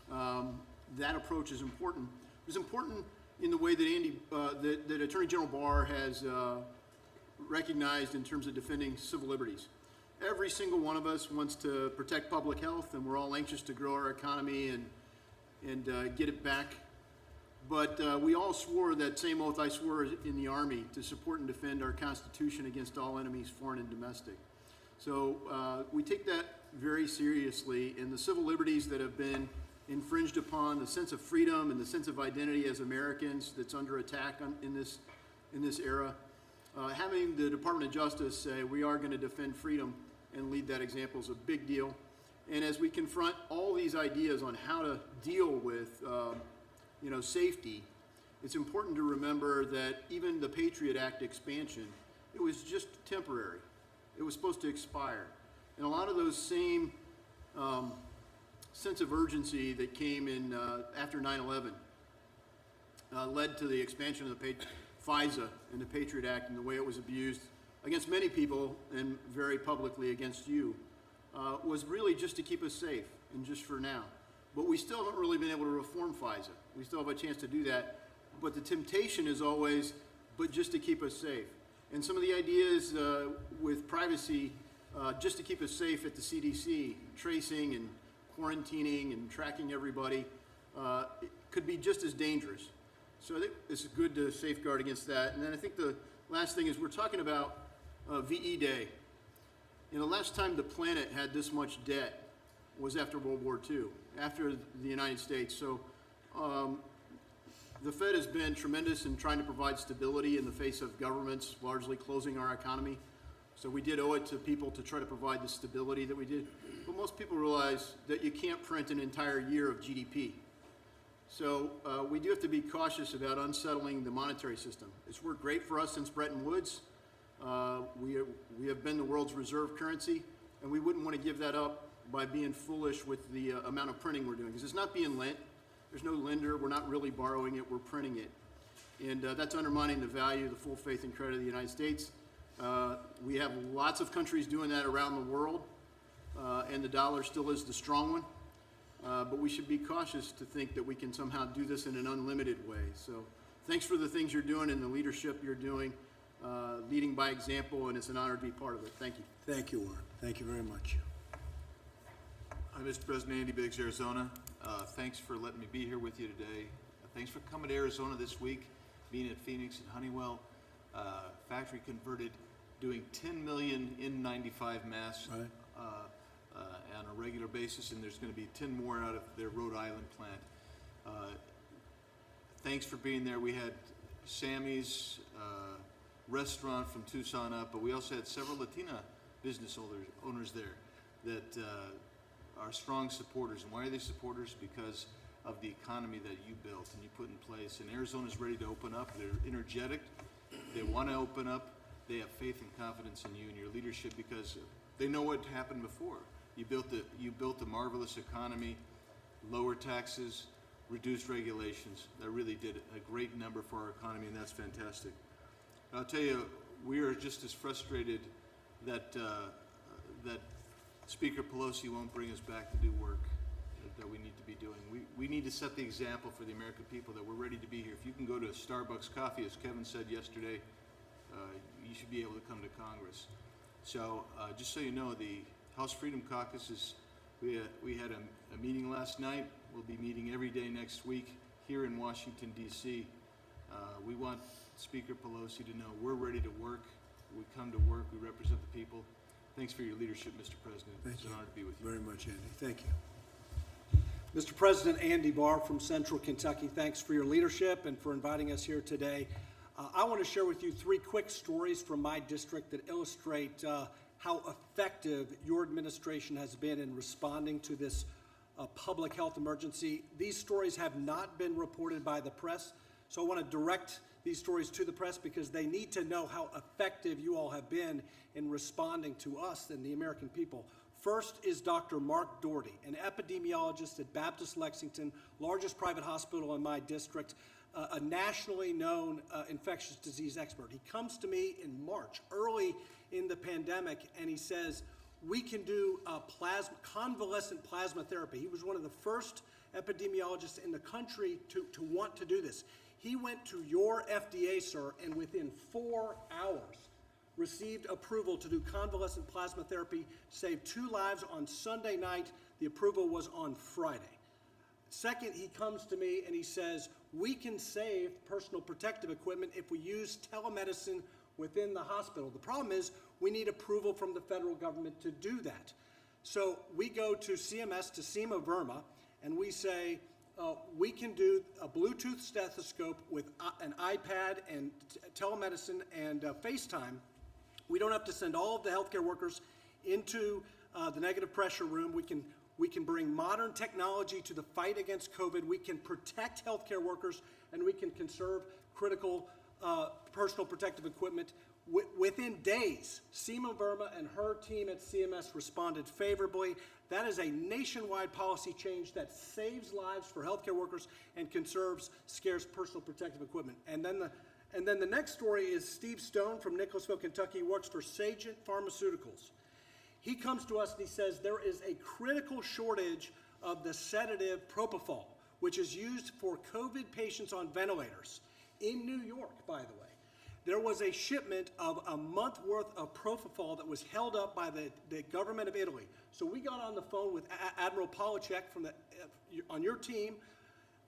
that approach is important. It's important in the way that that Attorney General Barr has recognized in terms of defending civil liberties. Every single one of us wants to protect public health, and we're all anxious to grow our economy and get it back. But we all swore that same oath I swore in the Army to support and defend our Constitution against all enemies, foreign and domestic. So we take that very seriously, and the civil liberties that have been infringed upon, the sense of freedom and the sense of identity as Americans that's under attack in this era, having the Department of Justice say we are going to defend freedom and lead that example is a big deal. And as we confront all these ideas on how to deal with safety, it's important to remember that even the Patriot Act expansion, it was just temporary. It was supposed to expire. And a lot of those same sense of urgency that came in after 9/11 led to the expansion of the FISA and the Patriot Act and the way it was abused against many people and very publicly against you, was really just to keep us safe and just for now. But we still haven't really been able to reform FISA. We still have a chance to do that. But the temptation is always, but just to keep us safe. And some of the ideas with privacy, just to keep us safe at the CDC, tracing and quarantining and tracking everybody, it could be just as dangerous. So I think it's good to safeguard against that. And then I think the last thing is we're talking about VE Day. The last time the planet had this much debt was after World War II, after the United States. So the Fed has been tremendous in trying to provide stability in the face of governments largely closing our economy. So we did owe it to people to try to provide the stability that we did. But most people realize that you can't print an entire year of GDP. So we do have to be cautious about unsettling the monetary system. It's worked great for us since Bretton Woods. We have been the world's reserve currency, and we wouldn't want to give that up by being foolish with the amount of printing we're doing, because it's not being lent. There's no lender. We're not really borrowing it. We're printing it. And that's undermining the value, the full faith and credit of the United States. We have lots of countries doing that around the world, and the dollar still is the strong one. But we should be cautious to think that we can somehow do this in an unlimited way. So thanks for the things you're doing and the leadership you're doing, leading by example, and it's an honor to be part of it. Thank you. Thank you, Warren. Thank you very much. Hi, Mr. President. Andy Biggs, Arizona. Thanks for letting me be here with you today. Thanks for coming to Arizona this week, being at Phoenix and Honeywell. Factory converted, doing 10 million N95 masks Right. On a regular basis, and there's going to be 10 more out of their Rhode Island plant. Thanks for being there. We had Sammy's restaurant from Tucson up, but we also had several Latina business owners there that are strong supporters. And why are they supporters? Because of the economy that you built and you put in place. And Arizona's ready to open up. They're energetic. They want to open up. They have faith and confidence in you and your leadership because they know what happened before. You built a marvelous economy, lower taxes, reduced regulations. That really did a great number for our economy, and that's fantastic. I'll tell you, we are just as frustrated that that Speaker Pelosi won't bring us back to do work that we need to be doing. We need to set the example for the American people that we're ready to be here. If you can go to a Starbucks coffee, as Kevin said yesterday, you should be able to come to Congress. So just so you know, the House Freedom Caucus we had a meeting last night. We'll be meeting every day next week here in Washington, D.C. We want Speaker Pelosi to know we're ready to work. We come to work. We represent the people. Thanks for your leadership, Mr. President. It's an honor to be with you. Very much, Andy. Thank you. Mr. President, Andy Barr from Central Kentucky, thanks for your leadership and for inviting us here today. I want to share with you 3 quick stories from my district that illustrate how effective your administration has been in responding to this public health emergency. These stories have not been reported by the press, so I want to direct these stories to the press because they need to know how effective you all have been in responding to us and the American people. First is Dr. Mark Doherty, an epidemiologist at Baptist Lexington, largest private hospital in my district, a nationally known infectious disease expert. He comes to me in March, early in the pandemic, and he says, we can do convalescent plasma therapy. He was one of the first epidemiologists in the country to want to do this. He went to your FDA, sir, and within 4 hours received approval to do convalescent plasma therapy, saved 2 lives on Sunday night. The approval was on Friday. Second, he comes to me and he says, we can save personal protective equipment if we use telemedicine within the hospital. The problem is we need approval from the federal government to do that. So we go to CMS, to Seema Verma, and we say, we can do a Bluetooth stethoscope with an iPad and telemedicine and FaceTime. We don't have to send all of the healthcare workers into the negative pressure room. We can bring modern technology to the fight against COVID. We can protect healthcare workers, and we can conserve critical personal protective equipment. Within days, Seema Verma and her team at CMS responded favorably. That is a nationwide policy change that saves lives for healthcare workers and conserves scarce personal protective equipment. And then the next story is Steve Stone from Nicholasville, Kentucky. He works for Sagent Pharmaceuticals. He comes to us and he says there is a critical shortage of the sedative propofol, which is used for COVID patients on ventilators in New York, by the way. There was a shipment of a month worth of propofol that was held up by the government of Italy. So we got on the phone with Admiral Polacek on your team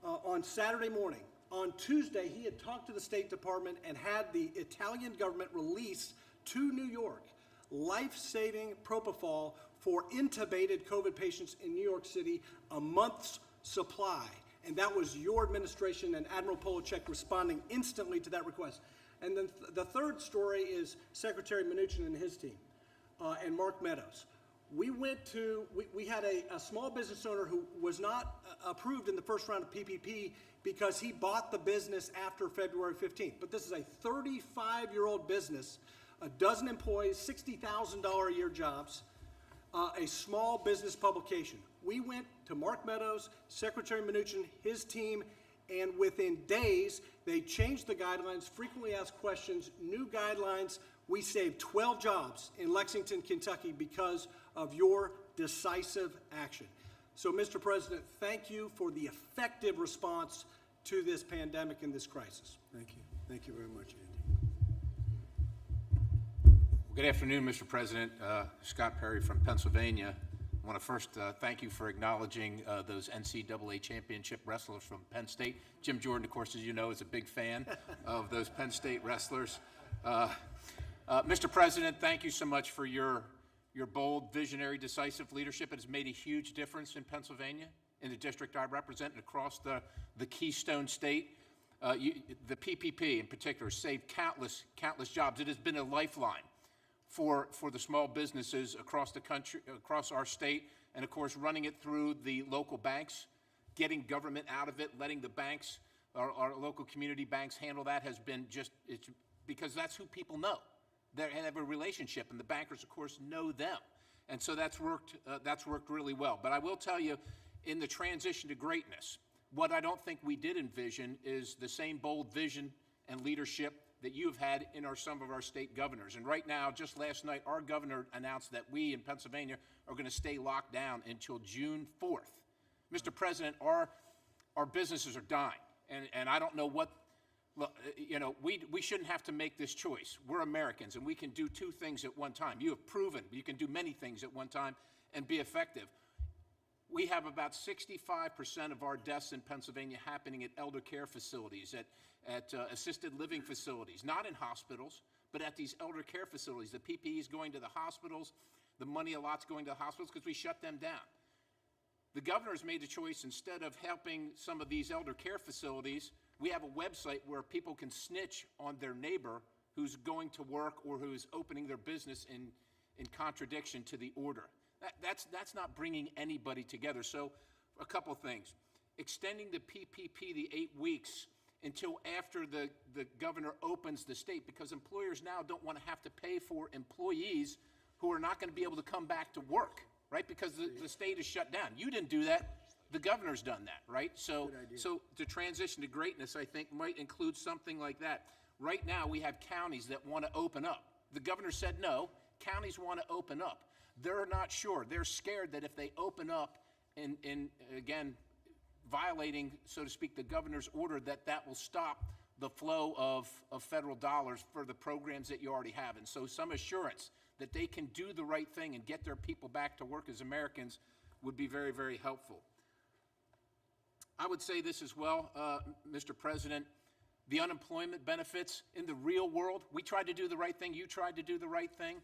on Saturday morning. On Tuesday, he had talked to the State Department and had the Italian government release to New York life-saving propofol for intubated COVID patients in New York City, a month's supply. And that was your administration and Admiral Polacek responding instantly to that request. And then the third story is Secretary Mnuchin and his team, and Mark Meadows. We had a small business owner who was not approved in the first round of PPP because he bought the business after February 15th. But this is a 35-year-old business, a dozen employees, $60,000 a year jobs, a small business publication. We went to Mark Meadows, Secretary Mnuchin, his team, and within days, they changed the guidelines, frequently asked questions, new guidelines. We saved 12 jobs in Lexington, Kentucky because of your decisive action. So, Mr. President, thank you for the effective response to this pandemic and this crisis. Thank you. Thank you very much, Andy. Good afternoon, Mr. President. Scott Perry from Pennsylvania. I want to first thank you for acknowledging those NCAA championship wrestlers from Penn State. Jim Jordan, of course, as you know, is a big fan of those Penn State wrestlers. Mr. President, thank you so much for your bold, visionary, decisive leadership. It has made a huge difference in Pennsylvania, in the district I represent, and across the Keystone State. The PPP in particular saved countless jobs. It has been a lifeline for the small businesses across the country, across our state, and of course running it through the local banks, getting government out of it, letting the banks, our local community banks handle that has been it's because that's who people know. They have a relationship, and the bankers, of course, know them. And so that's worked really well. But I will tell you, in the transition to greatness, what I don't think we did envision is the same bold vision and leadership that you've had in some of our state governors. And right now, just last night, our governor announced that we in Pennsylvania are going to stay locked down until June 4th. Mr. President, our businesses are dying. And I don't know what, look, we shouldn't have to make this choice. We're Americans, and we can do two things at one time. You have proven you can do many things at one time and be effective. We have about 65% of our deaths in Pennsylvania happening at elder care facilities, at assisted living facilities, not in hospitals, but at these elder care facilities. The PPE is going to the hospitals. The money a lot's going to the hospitals because we shut them down. The governor's made the choice, instead of helping some of these elder care facilities, we have a website where people can snitch on their neighbor who's going to work or who's opening their business in contradiction to the order. That's not bringing anybody together. So a couple things. Extending the PPP, the 8 weeks, until after the governor opens the state, because employers now don't want to have to pay for employees who are not going to be able to come back to work, right? Because the state is shut down. You didn't do that. The governor's done that, right? So the transition to greatness, I think, might include something like that. Right now, we have counties that want to open up. The governor said no. Counties want to open up. They're not sure. They're scared that if they open up in again, violating, so to speak, the governor's order, that will stop the flow of federal dollars for the programs that you already have. And so some assurance that they can do the right thing and get their people back to work as Americans would be very, very helpful. I would say this as well, Mr. President, the unemployment benefits in the real world, we tried to do the right thing, you tried to do the right thing.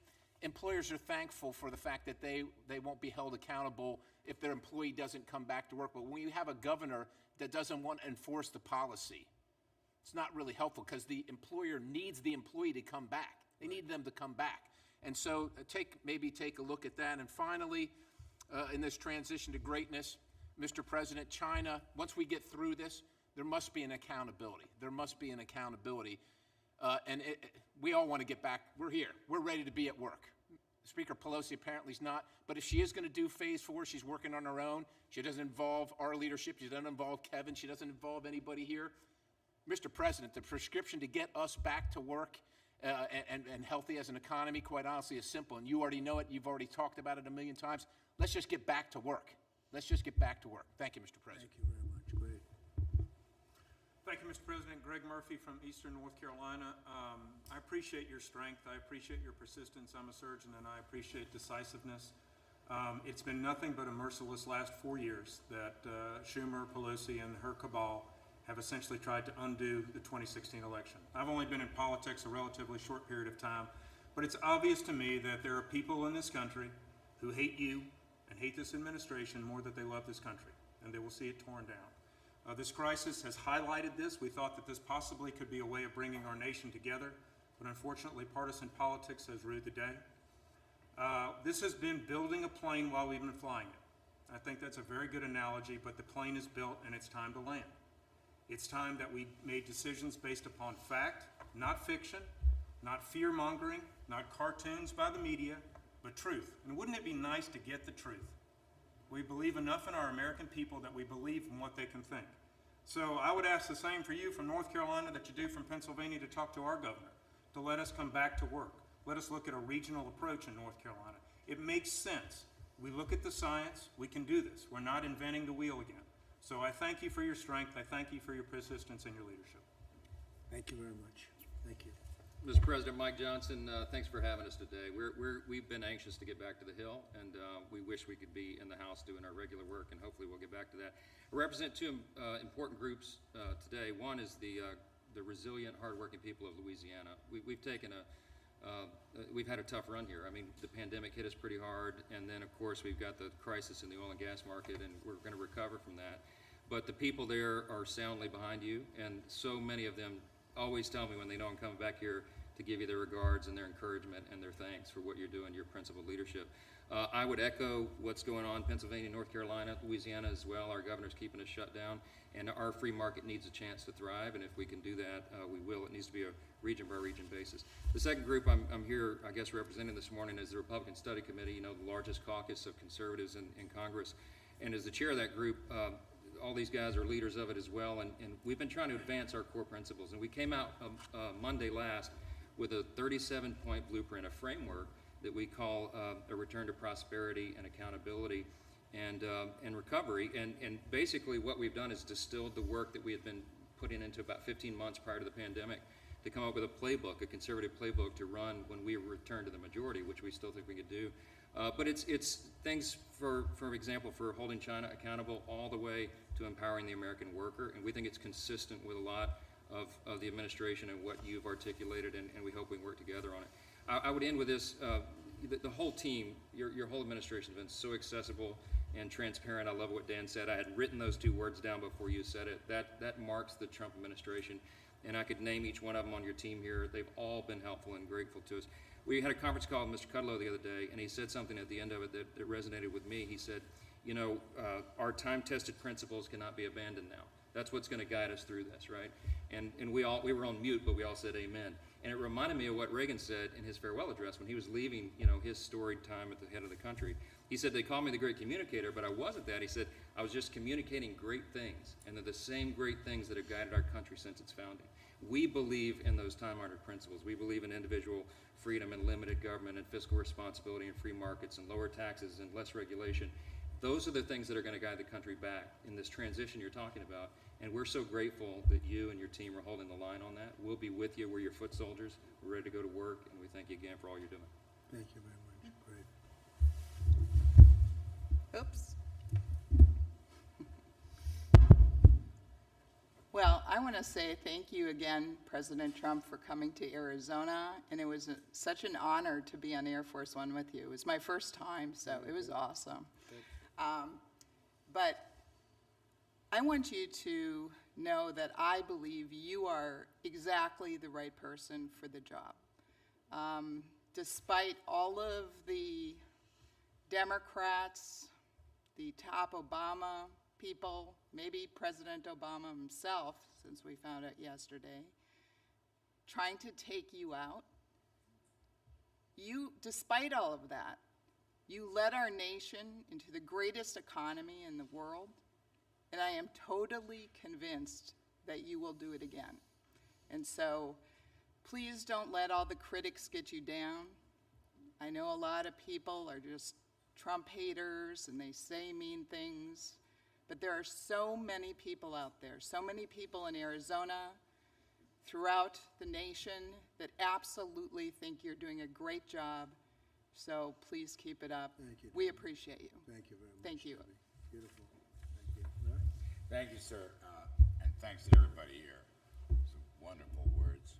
Employers are thankful for the fact that they won't be held accountable if their employee doesn't come back to work. But when you have a governor that doesn't want to enforce the policy, it's not really helpful because the employer needs the employee to come back. They need them to come back. And so maybe take a look at that. And finally, in this transition to greatness, Mr. President, China, once we get through this, there must be an accountability. There must be an accountability. We all want to get back. We're here. We're ready to be at work. Speaker Pelosi apparently is not, but if she is going to do phase 4, she's working on her own. She doesn't involve our leadership. She doesn't involve Kevin. She doesn't involve anybody here. Mr. President, the prescription to get us back to work and healthy as an economy, quite honestly, is simple. And you already know it. You've already talked about it a million times. Let's just get back to work. Let's just get back to work. Thank you, Mr. President. Thank you very much. Great. Thank you, Mr. President. Greg Murphy from Eastern North Carolina. I appreciate your strength. I appreciate your persistence. I'm a surgeon, and I appreciate decisiveness. It's been nothing but a merciless last 4 years that Schumer, Pelosi, and her cabal have essentially tried to undo the 2016 election. I've only been in politics a relatively short period of time, but it's obvious to me that there are people in this country who hate you and hate this administration more than they love this country, and they will see it torn down. This crisis has highlighted this. We thought that this possibly could be a way of bringing our nation together, but unfortunately partisan politics has ruled the day. This has been building a plane while we've been flying it. I think that's a very good analogy, but the plane is built and it's time to land. It's time that we made decisions based upon fact, not fiction, not fear-mongering, not cartoons by the media, but truth. And wouldn't it be nice to get the truth? We believe enough in our American people that we believe in what they can think. So I would ask the same for you from North Carolina that you do from Pennsylvania to talk to our governor, to let us come back to work. Let us look at a regional approach in North Carolina. It makes sense. We look at the science, we can do this. We're not inventing the wheel again. So I thank you for your strength, I thank you for your persistence and your leadership. Thank you very much. Thank you. Mr. President, Mike Johnson, thanks for having us today. We've been anxious to get back to the Hill, and we wish we could be in the House doing our regular work, and hopefully we'll get back to that. I represent two important groups today. One is the resilient, hardworking people of Louisiana. We've had a tough run here. I mean, the pandemic hit us pretty hard, and then, of course, we've got the crisis in the oil and gas market, and we're going to recover from that. But the people there are soundly behind you, and so many of them always tell me when they know I'm coming back here to give you their regards and their encouragement and their thanks for what you're doing, your principled leadership. I would echo what's going on in Pennsylvania, North Carolina, Louisiana as well. Our governor's keeping us shut down, and our free market needs a chance to thrive, and if we can do that, we will. It needs to be a region-by-region basis. The second group I'm here, I guess, representing this morning is the Republican Study Committee, you know, the largest caucus of conservatives in Congress. And as the chair of that group, all these guys are leaders of it as well, and we've been trying to advance our core principles. And we came out Monday last with a 37-point blueprint, a framework that we call a return to prosperity and accountability and recovery. And basically what we've done is distilled the work that we had been putting into about 15 months prior to the pandemic to come up with a playbook, a conservative playbook to run when we return to the majority, which we still think we could do. But it's things, for example, for holding China accountable all the way to empowering the American worker. And we think it's consistent with a lot of the administration and what you've articulated, and we hope we can work together on it. I would end with this. The whole team, your whole administration has been so accessible and transparent. I love what Dan said. I had written those two words down before you said it. That marks the Trump administration. And I could name each one of them on your team here. They've all been helpful and grateful to us. We had a conference call with Mr. Kudlow the other day, and he said something at the end of it that resonated with me. He said, you know, our time-tested principles cannot be abandoned now. That's what's going to guide us through this, right? And we were on mute, but we all said amen. And it reminded me of what Reagan said in his farewell address when he was leaving, his storied time at the head of the country. He said, they call me the great communicator, but I wasn't that. He said, I was just communicating great things, and they're the same great things that have guided our country since its founding. We believe in those time-honored principles. We believe in individual freedom and limited government and fiscal responsibility and free markets and lower taxes and less regulation. Those are the things that are going to guide the country back in this transition you're talking about. And we're so grateful that you and your team are holding the line on that. We'll be with you. We're your foot soldiers. We're ready to go to work, and we thank you again for all you're doing. Thank you very much. Great. Oops. Well, I want to say thank you again, President Trump, for coming to Arizona, and it was such an honor to be on Air Force One with you. It was my first time, so it was awesome. But I want you to know that I believe you are exactly the right person for the job. Despite all of the Democrats, the top Obama people, maybe President Obama himself, since we found out yesterday, trying to take you out, despite all of that, you led our nation into the greatest economy in the world, and I am totally convinced that you will do it again. And so please don't let all the critics get you down. I know a lot of people are just Trump haters and they say mean things, but there are so many people out there, so many people in Arizona, throughout the nation, that absolutely think you're doing a great job. So please keep it up. Thank you. We appreciate you. Thank you very much. Thank you. Beautiful. Thank you. All right. Thank you, sir, and thanks to everybody here. Some wonderful words,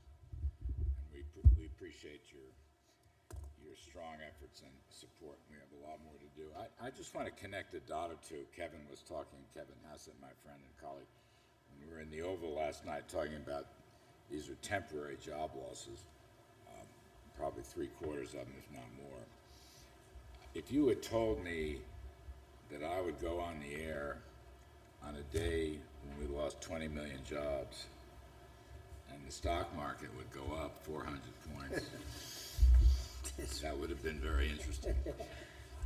and we appreciate your strong efforts and support. We have a lot more to do. I just want to connect a dot or two. Kevin Hassett, my friend and colleague, when we were in the Oval last night talking about these are temporary job losses, probably 3/4 of them, if not more. If you had told me that I would go on the air on a day when we lost 20 million jobs and the stock market would go up 400 points, that would have been very interesting.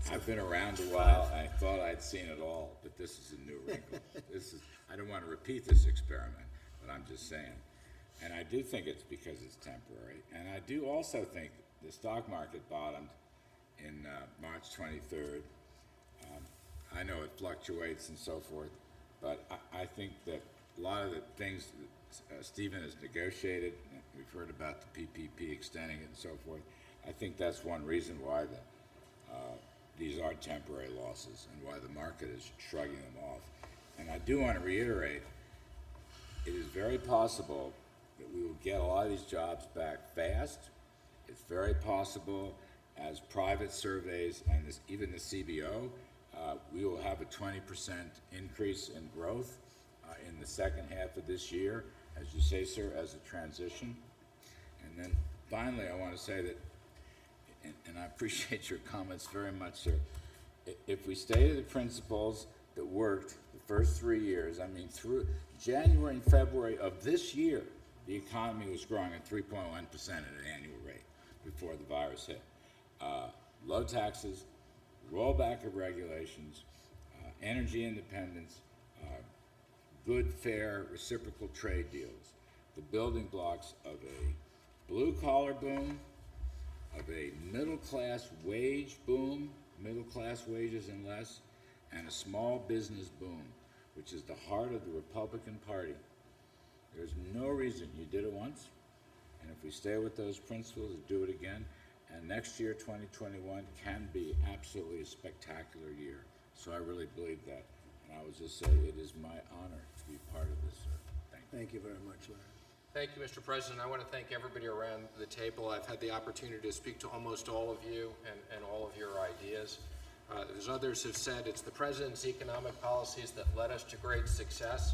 I've been around a while. I thought I'd seen it all, but this is a new wrinkle. I don't want to repeat this experiment, but I'm just saying. And I do think it's because it's temporary. And I do also think the stock market bottomed in March 23rd. I know it fluctuates and so forth, but I think that a lot of the things that Stephen has negotiated, we've heard about the PPP extending it and so forth, I think that's one reason why these are temporary losses and why the market is shrugging them off. And I do want to reiterate, it is very possible that we will get a lot of these jobs back fast. It's very possible, as private surveys and even the CBO, we will have a 20% increase in growth in the second half of this year, as you say, sir, as a transition. And then finally, I want to say that, and I appreciate your comments very much, sir, if we stay to the principles that worked the first 3 years, I mean, through January and February of this year, the economy was growing at 3.1% at an annual rate before the virus hit. Low taxes, rollback of regulations, energy independence, good, fair, reciprocal trade deals, the building blocks of a blue-collar boom, of a middle-class wage boom, middle-class wages and less, and a small business boom, which is the heart of the Republican Party. There's no reason. You did it once, and if we stay with those principles and do it again, and next year, 2021, can be absolutely a spectacular year. So I really believe that. And I would just say it is my honor to be part of this, sir. Thank you. Thank you very much, Larry. Thank you, Mr. President. I want to thank everybody around the table. I've had the opportunity to speak to almost all of you and all of your ideas. As others have said, it's the President's economic policies that led us to great success.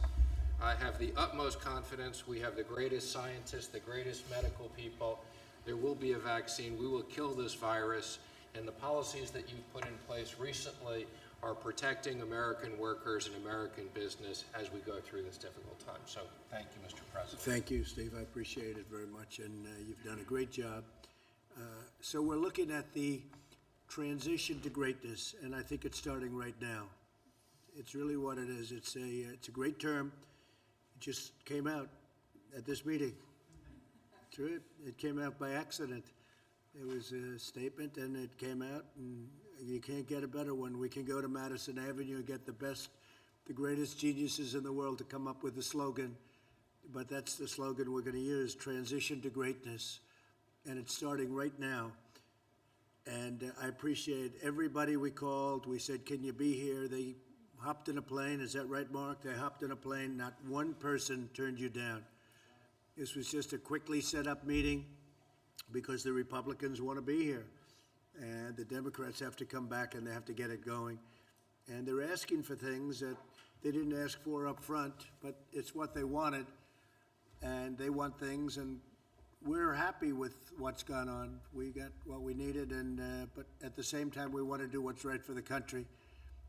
I have the utmost confidence. We have the greatest scientists, the greatest medical people. There will be a vaccine. We will kill this virus. and the policies that you've put in place recently are protecting American workers and American business as we go through this difficult time. So thank you, Mr. President. Thank you, Steve. I appreciate it very much, and you've done a great job. So we're looking at the transition to greatness, and I think it's starting right now. It's really what it is. It's a great term. It just came out at this meeting. True. It came out by accident. It was a statement, and it came out, and you can't get a better one. We can go to Madison Avenue and get the greatest geniuses in the world to come up with a slogan, but that's the slogan we're going to use, transition to greatness, and it's starting right now. And I appreciate everybody we called. We said, can you be here? They hopped in a plane. Is that right, Mark? They hopped in a plane. Not one person turned you down. This was just a quickly set up meeting because the Republicans want to be here. And the Democrats have to come back and they have to get it going. And they're asking for things that they didn't ask for up front, but it's what they wanted. And they want things, and we're happy with what's gone on. We got what we needed, but at the same time, we want to do what's right for the country.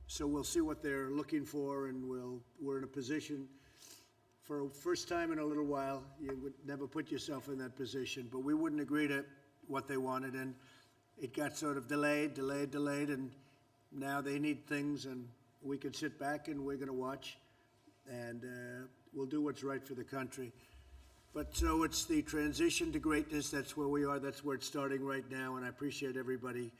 So we'll see what they're looking for, and we're in a position for first time in a little while. You would never put yourself in that position, but we wouldn't agree to what they wanted, and it got sort of delayed, and now they need things, and we can sit back and we're going to watch, and we'll do what's right for the country. But so it's the transition to greatness. That's where we are. That's where it's starting right now, and I appreciate everybody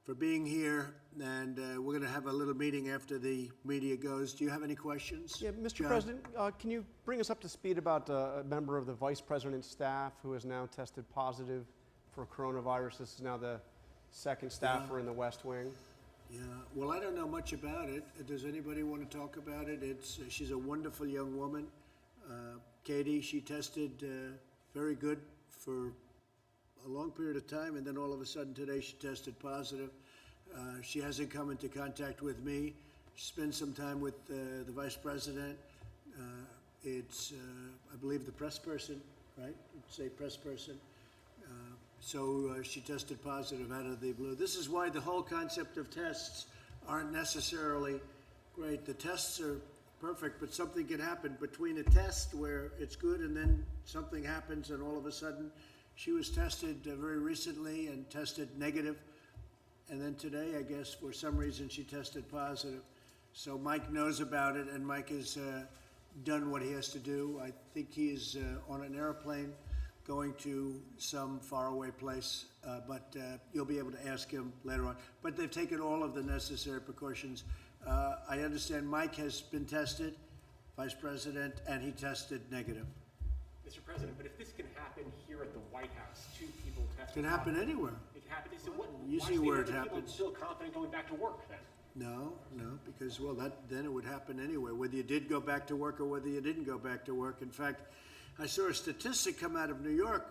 for being here, and we're going to have a little meeting after the media goes. Do you have any questions? Yeah, Mr. John? President, can you bring us up to speed about a member of the Vice President's staff who has now tested positive for coronavirus? This is now the second staffer in the West Wing. Yeah, well, I don't know much about it. Does anybody want to talk about it? She's a wonderful young woman. Katie, she tested very good for a long period of time, and then all of a sudden today she tested positive. She hasn't come into contact with me. She spent some time with the Vice President. It's, I believe, the press person, right? Say press person. So she tested positive out of the blue. This is why the whole concept of tests aren't necessarily great. The tests are perfect, but something can happen between a test where it's good and then something happens and all of a sudden she was tested very recently and tested negative. And then today, I guess, for some reason, she tested positive. So Mike knows about it, and Mike has done what he has to do. I think he is on an airplane going to some faraway place, but you'll be able to ask him later on. But they've taken all of the necessary precautions. I understand Mike has been tested, Vice President, and he tested negative. Mr. President, but if this can happen here at the White House, 2 people tested. It can happen anywhere. It can happen. So what? You why see should where the it people happens. still confident going back to work then? No, because, well, then it would happen anyway, whether you did go back to work or whether you didn't go back to work. In fact, I saw a statistic come out of New York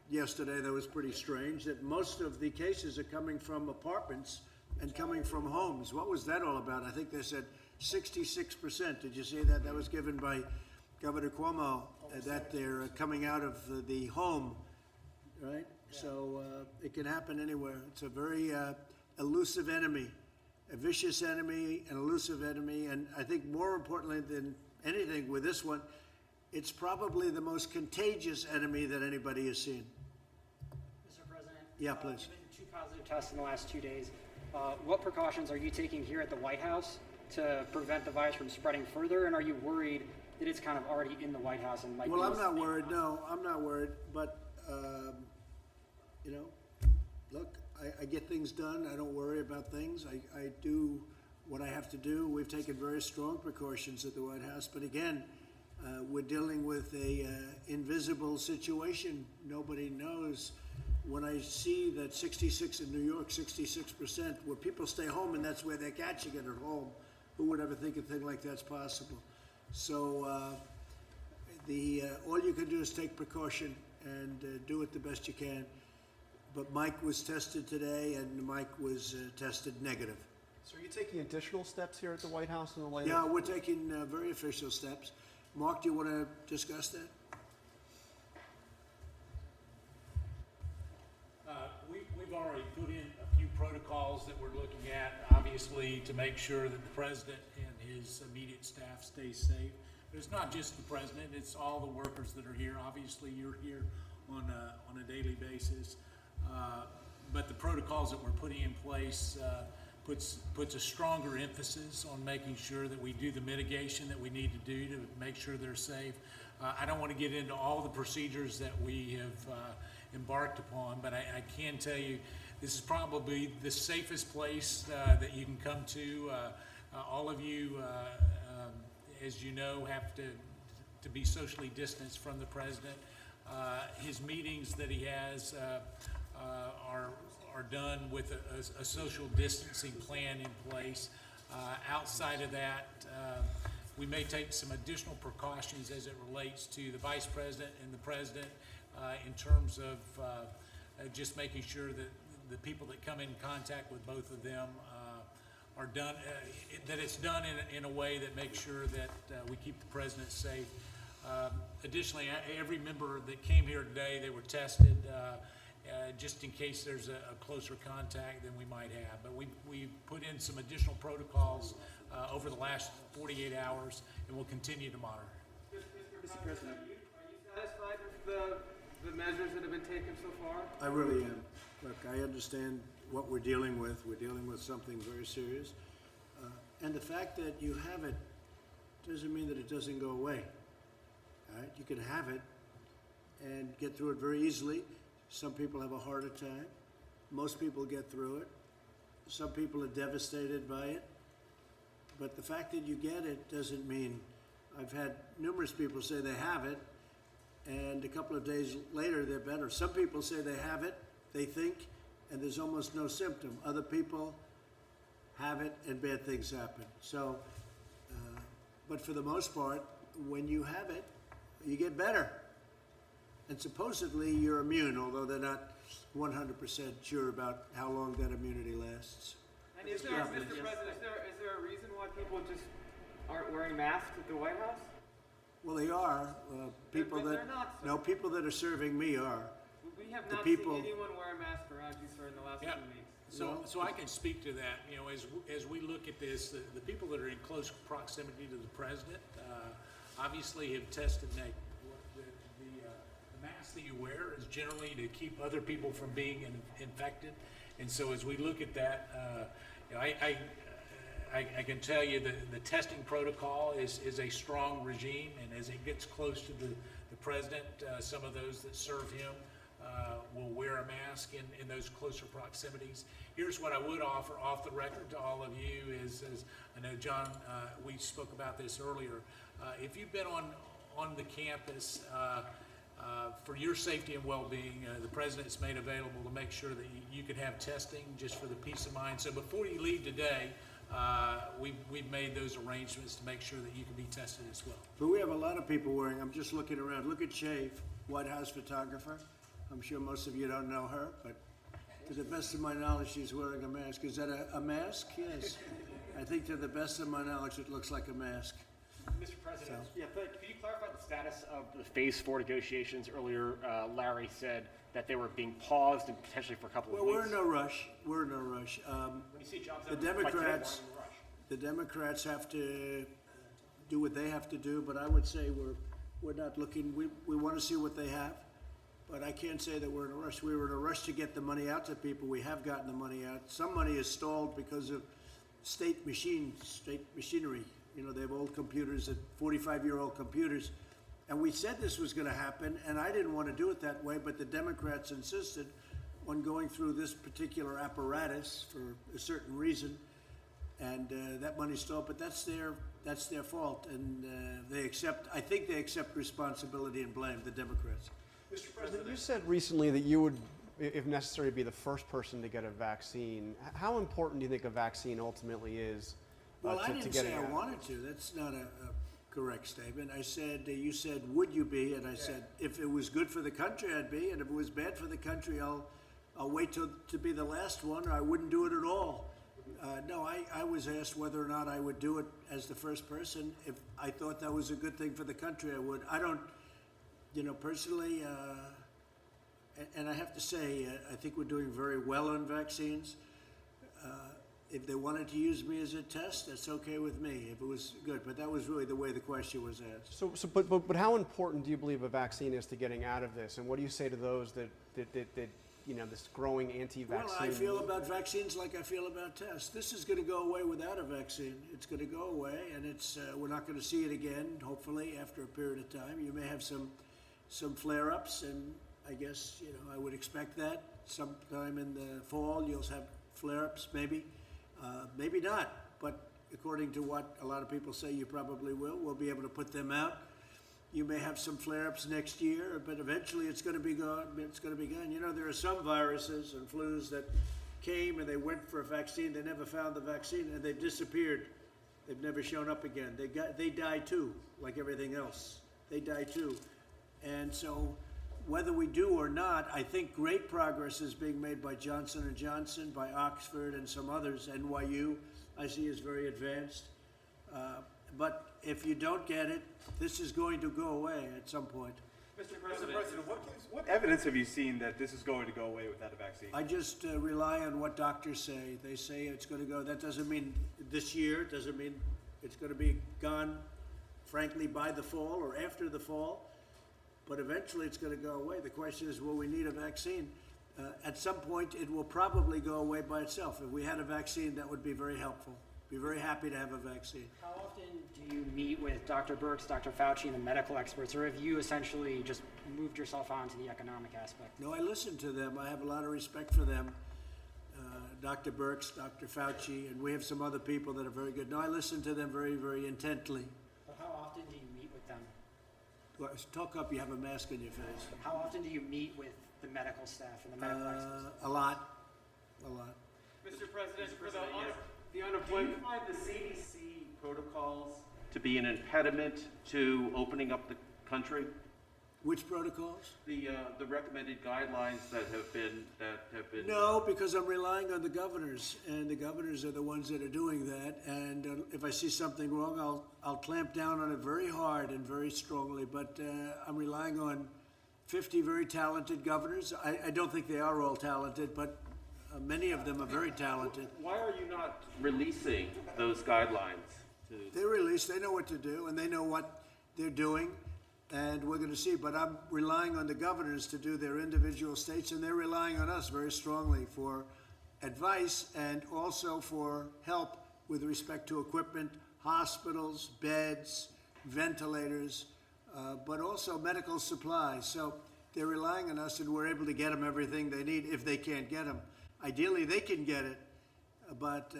yesterday that was pretty strange, that most of the cases are coming from apartments and coming from homes. What was that all about? I think they said 66%. Did you see that? That was given by Governor Cuomo, that they're coming out of the home, right? So it can happen anywhere. It's a very elusive enemy, a vicious enemy, an elusive enemy, and I think more importantly than anything with this one, it's probably the most contagious enemy that anybody has seen. Mr. President? Yeah, please. Given 2 positive tests in the last 2 days, what precautions are you taking here at the White House to prevent the virus from spreading further, and are you worried that it's kind of already in the White House and might Well, be... I'm not worried. No, I'm not worried. But, you know, look, I get things done. I don't worry about things. I do what I have to do. We've taken very strong precautions at the White House. But again, we're dealing with a invisible situation. Nobody knows. When I see that 66 in New York, 66%, where people stay home and that's where they're catching it at home, who would ever think a thing like that's possible? So all you can do is take precaution and do it the best you can. But Mike was tested today, and Mike was tested negative. So are you taking additional steps here at the White House in the latest? Yeah, we're taking very official steps. Mark, do you want to discuss that? We've already put in a few protocols that we're looking at, obviously, to make sure that the president and his immediate staff stay safe. But it's not just the president, it's all the workers that are here. Obviously, you're here on a daily basis. But the protocols that we're putting in place puts a stronger emphasis on making sure that we do the mitigation that we need to do to make sure they're safe. I don't want to get into all the procedures that we have embarked upon, but I can tell you this is probably the safest place that you can come to. All of you, as you know, have to be socially distanced from the president. His meetings that he has are done with a social distancing plan in place. Outside of that, we may take some additional precautions as it relates to the vice president and the president in terms of just making sure that the people that come in contact with both of them are done, that it's done in a way that makes sure that we keep the president safe. Additionally, every member that came here today, they were tested just in case there's a closer contact than we might have. But we put in some additional protocols over the last 48 hours, and we'll continue to monitor. Mr. President, are you satisfied with the measures that have been taken so far? I really am. Look, I understand what we're dealing with. We're dealing with something very serious. And the fact that you have it doesn't mean that it doesn't go away. All right? You can have it and get through it very easily. Some people have a harder time. Most people get through it. Some people are devastated by it. But the fact that you get it doesn't mean, I've had numerous people say they have it, and a couple of days later they're better. Some people say they have it, they think, and there's almost no symptom. Other people have it and bad things happen. So, but for the most part, when you have it, you get better. And supposedly you're immune, although they're not 100% sure about how long that immunity lasts. And is there, Mr. President, is there a reason why people just aren't wearing masks at the White House? Well, they are. People But that they're not, sir. no, people that are serving me are. We have The not people- seen anyone wear a mask around you, sir, in the last Yeah. 2 weeks. So I can speak to that. You know, as we look at this, the people that are in close proximity to the president obviously have tested negative. The mask that you wear is generally to keep other people from being infected, and so as we look at that, you know, I can tell you that the testing protocol is a strong regime, and as it gets close to the president, some of those that serve him will wear a mask in those closer proximities. Here's what I would offer off the record to all of you is I know, John, we spoke about this earlier. If you've been on the campus for your safety and well-being, the president's made available to make sure that you could have testing just for the peace of mind. So before you leave today, we've made those arrangements to make sure that you can be tested as well. But we have a lot of people wearing. I'm just looking around. Look at Shay, White House photographer. I'm sure most of you don't know her, but to the best of my knowledge, she's wearing a mask. Is that a mask? Yes. I think to the best of my knowledge, it looks like a mask. Mr. President, could you clarify the status of the Phase 4 negotiations? Earlier, Larry said that they were being paused and potentially for a couple of Well, weeks. we're in no rush. We're in no rush. When you see jobs The out like today, why Democrats, in a rush? the Democrats have to do what they have to do, but I would say we're not looking. We want to see what they have, but I can't say that we're in a rush. We were in a rush to get the money out to people. We have gotten the money out. Some money is stalled because of state machinery. You know, they have old computers, 45-year-old computers. And we said this was going to happen, and I didn't want to do it that way, but the Democrats insisted on going through this particular apparatus for a certain reason, and that money stalled. But that's their fault, and I think they accept responsibility and blame, the Democrats. Mr. President, you said recently that you would, if necessary, be the first person to get a vaccine. How important do you think a vaccine ultimately is? Well, I to didn't getting say I out? wanted to. That's not a correct statement. I said, you said, would you be? And I said, if it was good for the country, I'd be. And if it was bad for the country, I'll wait to be the last one, or I wouldn't do it at all. No, I was asked whether or not I would do it as the first person. If I thought that was a good thing for the country, I would. I don't, personally, and I have to say, I think we're doing very well on vaccines. If they wanted to use me as a test, that's okay with me, if it was good. But that was really the way the question was asked. But how important do you believe a vaccine is to getting out of this? And what do you say to those that this growing anti-vaccine? Well, I feel about vaccines like I feel about tests. This is going to go away without a vaccine. It's going to go away, and we're not going to see it again, hopefully, after a period of time. You may have some flare-ups, and I guess, I would expect that. Sometime in the fall, you'll have flare-ups, maybe. Maybe not, but according to what a lot of people say, you probably will. We'll be able to put them out. You may have some flare-ups next year, but eventually it's going to be gone. It's going to be gone. There are some viruses and flus that came and they went for a vaccine. They never found the vaccine and they've disappeared. They've never shown up again. They die too, like everything else. They die too. And so whether we do or not, I think great progress is being made by Johnson & Johnson, by Oxford, and some others. NYU, I see, is very advanced. But if you don't get it, this is going to go away at some point. Mr. President, what evidence have you seen that this is going to go away without a vaccine? I just rely on what doctors say. They say it's going to go. That doesn't mean this year. It doesn't mean it's going to be gone, frankly, by the fall or after the fall. But eventually it's going to go away. The question is, will we need a vaccine? At some point, it will probably go away by itself. If we had a vaccine, that would be very helpful. Be very happy to have a vaccine. How often do you meet with Dr. Birx, Dr. Fauci, and the medical experts, or have you essentially just moved yourself on to the economic aspect? No, I listen to them. I have a lot of respect for them. Dr. Birx, Dr. Fauci, and we have some other people that are very good. No, I listen to them very, very intently. But how often do you meet with them? Well, talk up, you have a mask on your face. How often do you meet with the medical staff and the medical experts? A lot. Mr. President, for the unemployment, do you find the CDC protocols to be an impediment to opening up the country? Which protocols? The recommended guidelines that have been. No, because I'm relying on the governors, and the governors are the ones that are doing that. And if I see something wrong, I'll clamp down on it very hard and very strongly. But I'm relying on 50 very talented governors. I don't think they are all talented, but many of them are very talented. Why are you not releasing those guidelines? They're released. They know what to do, and they know what they're doing. And we're going to see, but I'm relying on the governors to do their individual states, and they're relying on us very strongly for advice and also for help with respect to equipment, hospitals, beds, ventilators, but also medical supplies. So they're relying on us, and we're able to get them everything they need if they can't get them. Ideally, they can get it, but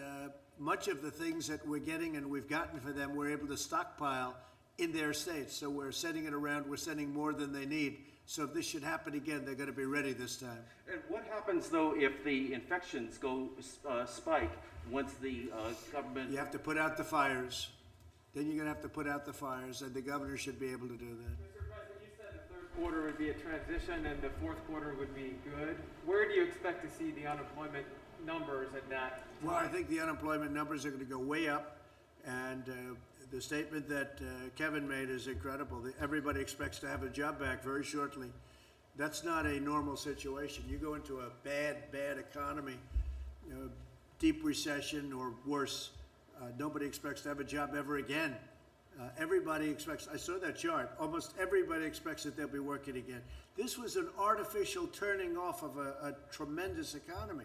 much of the things that we're getting and we've gotten for them, we're able to stockpile in their states. So we're sending it around, we're sending more than they need. So if this should happen again, they're going to be ready this time. And what happens, though, if the infections go spike once the government... You have to put out the fires. Then you're going to have to put out the fires, and the governor should be able to do that. Mr. President, you said the third quarter would be a transition and the fourth quarter would be good. Where do you expect to see the unemployment numbers at that time? Well, I think the unemployment numbers are going to go way up, and the statement that Kevin made is incredible. Everybody expects to have a job back very shortly. That's not a normal situation. You go into a bad economy, deep recession or worse, nobody expects to have a job ever again. Everybody expects, I saw that chart, almost everybody expects that they'll be working again. This was an artificial turning off of a tremendous economy.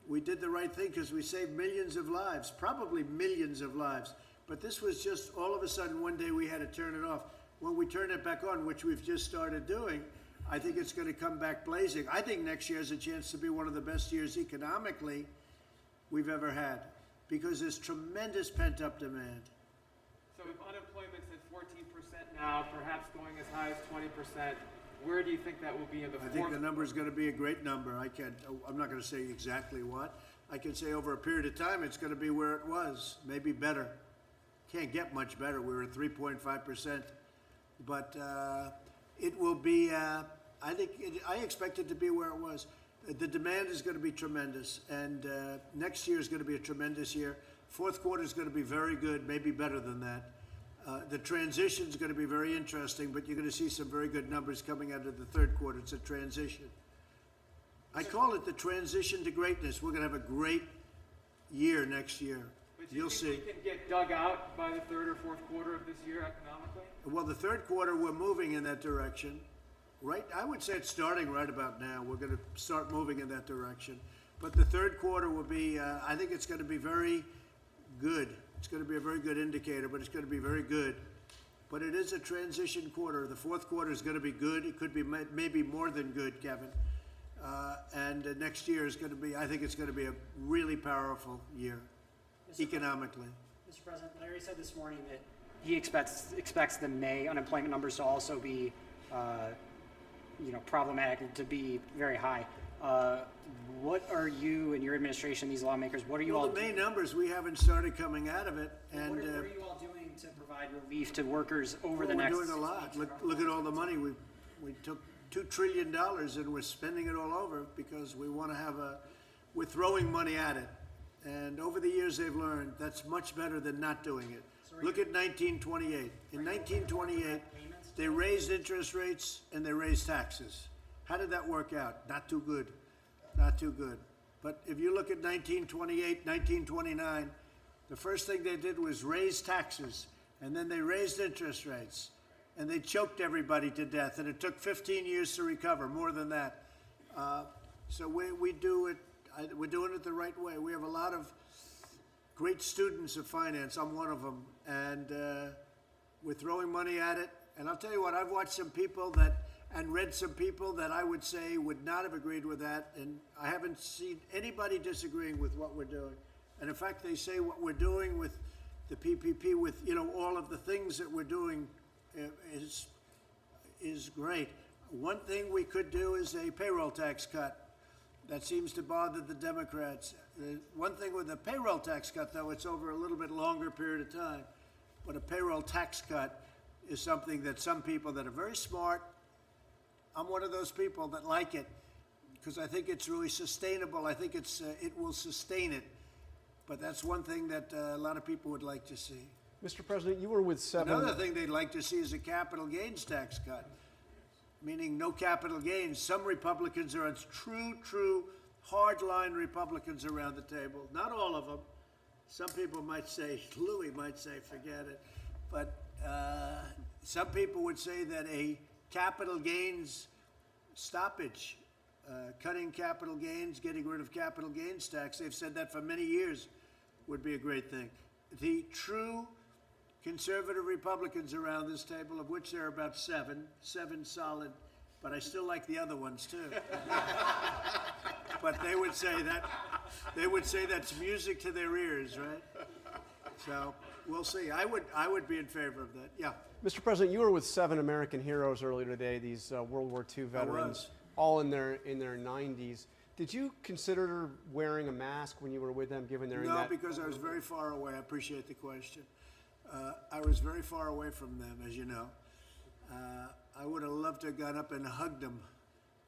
We did the right thing because we saved millions of lives, probably millions of lives. But this was just all of a sudden one day we had to turn it off. When we turn it back on, which we've just started doing, I think it's going to come back blazing. I think next year has a chance to be one of the best years economically we've ever had because there's tremendous pent-up demand. So if unemployment's at 14% now, perhaps going as high as 20%, where do you think that will be in the fourth? I think the number is going to be a great number. I'm not going to say exactly what. I can say over a period of time it's going to be where it was, maybe better. Can't get much better. We were at 3.5%, but it will be. I expect it to be where it was. The demand is going to be tremendous, and next year is going to be a tremendous year. Fourth quarter is going to be very good, maybe better than that. The transition is going to be very interesting, but you're going to see some very good numbers coming out of the third quarter. It's a transition. I call it the transition to greatness. We're going to have a great year next year. But You'll see. We can get dug out by the third or fourth quarter of this year economically? Well, the third quarter, we're moving in that direction. Right, I would say it's starting right about now. We're going to start moving in that direction. But the third quarter will be, I think it's going to be very good. It's going to be a very good indicator, but it's going to be very good. But it is a transition quarter. The fourth quarter is going to be good. It could be maybe more than good, Kevin. And next year is going to be, I think it's going to be a really powerful year economically. Mr. President, Larry said this morning that he expects the May unemployment numbers to also be problematic, to be very high. What are you and your administration, these lawmakers, what are you all doing? Well, the May numbers, we haven't started coming out of it. And what are you all doing to provide relief to workers over the next? We're doing a lot. Look at all the money. We took $2 trillion and we're spending it all over because we want to have we're throwing money at it. And over the years they've learned that's much better than not doing it. Look at 1928. In 1928, they raised interest rates and they raised taxes. How did that work out? Not too good. Not too good. But if you look at 1928, 1929, the first thing they did was raise taxes, and then they raised interest rates, and they choked everybody to death, and it took 15 years to recover, more than that. So we do it, we're doing it the right way. We have a lot of great students of finance. I'm one of them, and we're throwing money at it. And I'll tell you what, I've watched some people and read some people that I would say would not have agreed with that, and I haven't seen anybody disagreeing with what we're doing. And in fact, they say what we're doing with the PPP, with all of the things that we're doing, is great. One thing we could do is a payroll tax cut. That seems to bother the Democrats. One thing with a payroll tax cut, though, it's over a little bit longer period of time. But a payroll tax cut is something that some people that are very smart, I'm one of those people that like it because I think it's really sustainable. I think it will sustain it. But that's one thing that a lot of people would like to see. Mr. President, you were with seven. Another thing they'd like to see is a capital gains tax cut, meaning no capital gains. Some Republicans are true hardline Republicans around the table. Not all of them. Some people might say, Louis might say, forget it. But some people would say that a capital gains stoppage, cutting capital gains, getting rid of capital gains tax, they've said that for many years, would be a great thing. The true conservative Republicans around this table, of which there are about seven solid, but I still like the other ones too. But they would say that's music to their ears, right? So we'll see. I would be in favor of that. Yeah. Mr. President, you were with 7 American heroes earlier today, these World War II veterans, all in their 90s. Did you consider wearing a mask when you were with them, given they're in that? No, because I was very far away. I appreciate the question. I was very far away from them, as you know. I would have loved to have gone up and hugged them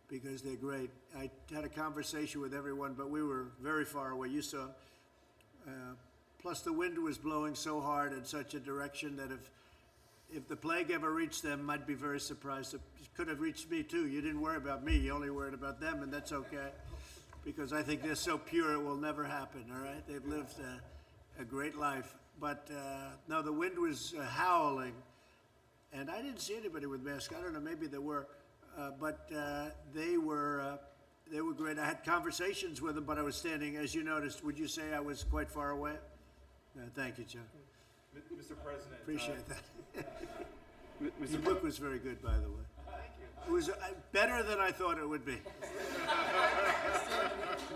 because they're great. I had a conversation with everyone, but we were very far away. You saw. Plus, the wind was blowing so hard in such a direction that if the plague ever reached them, I'd be very surprised. It could have reached me, too. You didn't worry about me. You only worried about them, and that's okay, because I think they're so pure it will never happen, all right? They've lived a great life. But, no, the wind was howling, and I didn't see anybody with masks. I don't know, maybe there were. But they were great. I had conversations with them, but I was standing, as you noticed. Would you say I was quite far away? Thank you, John. Mr. President. Appreciate that. The book was very good, by the way. Thank you. It was better than I thought it would be.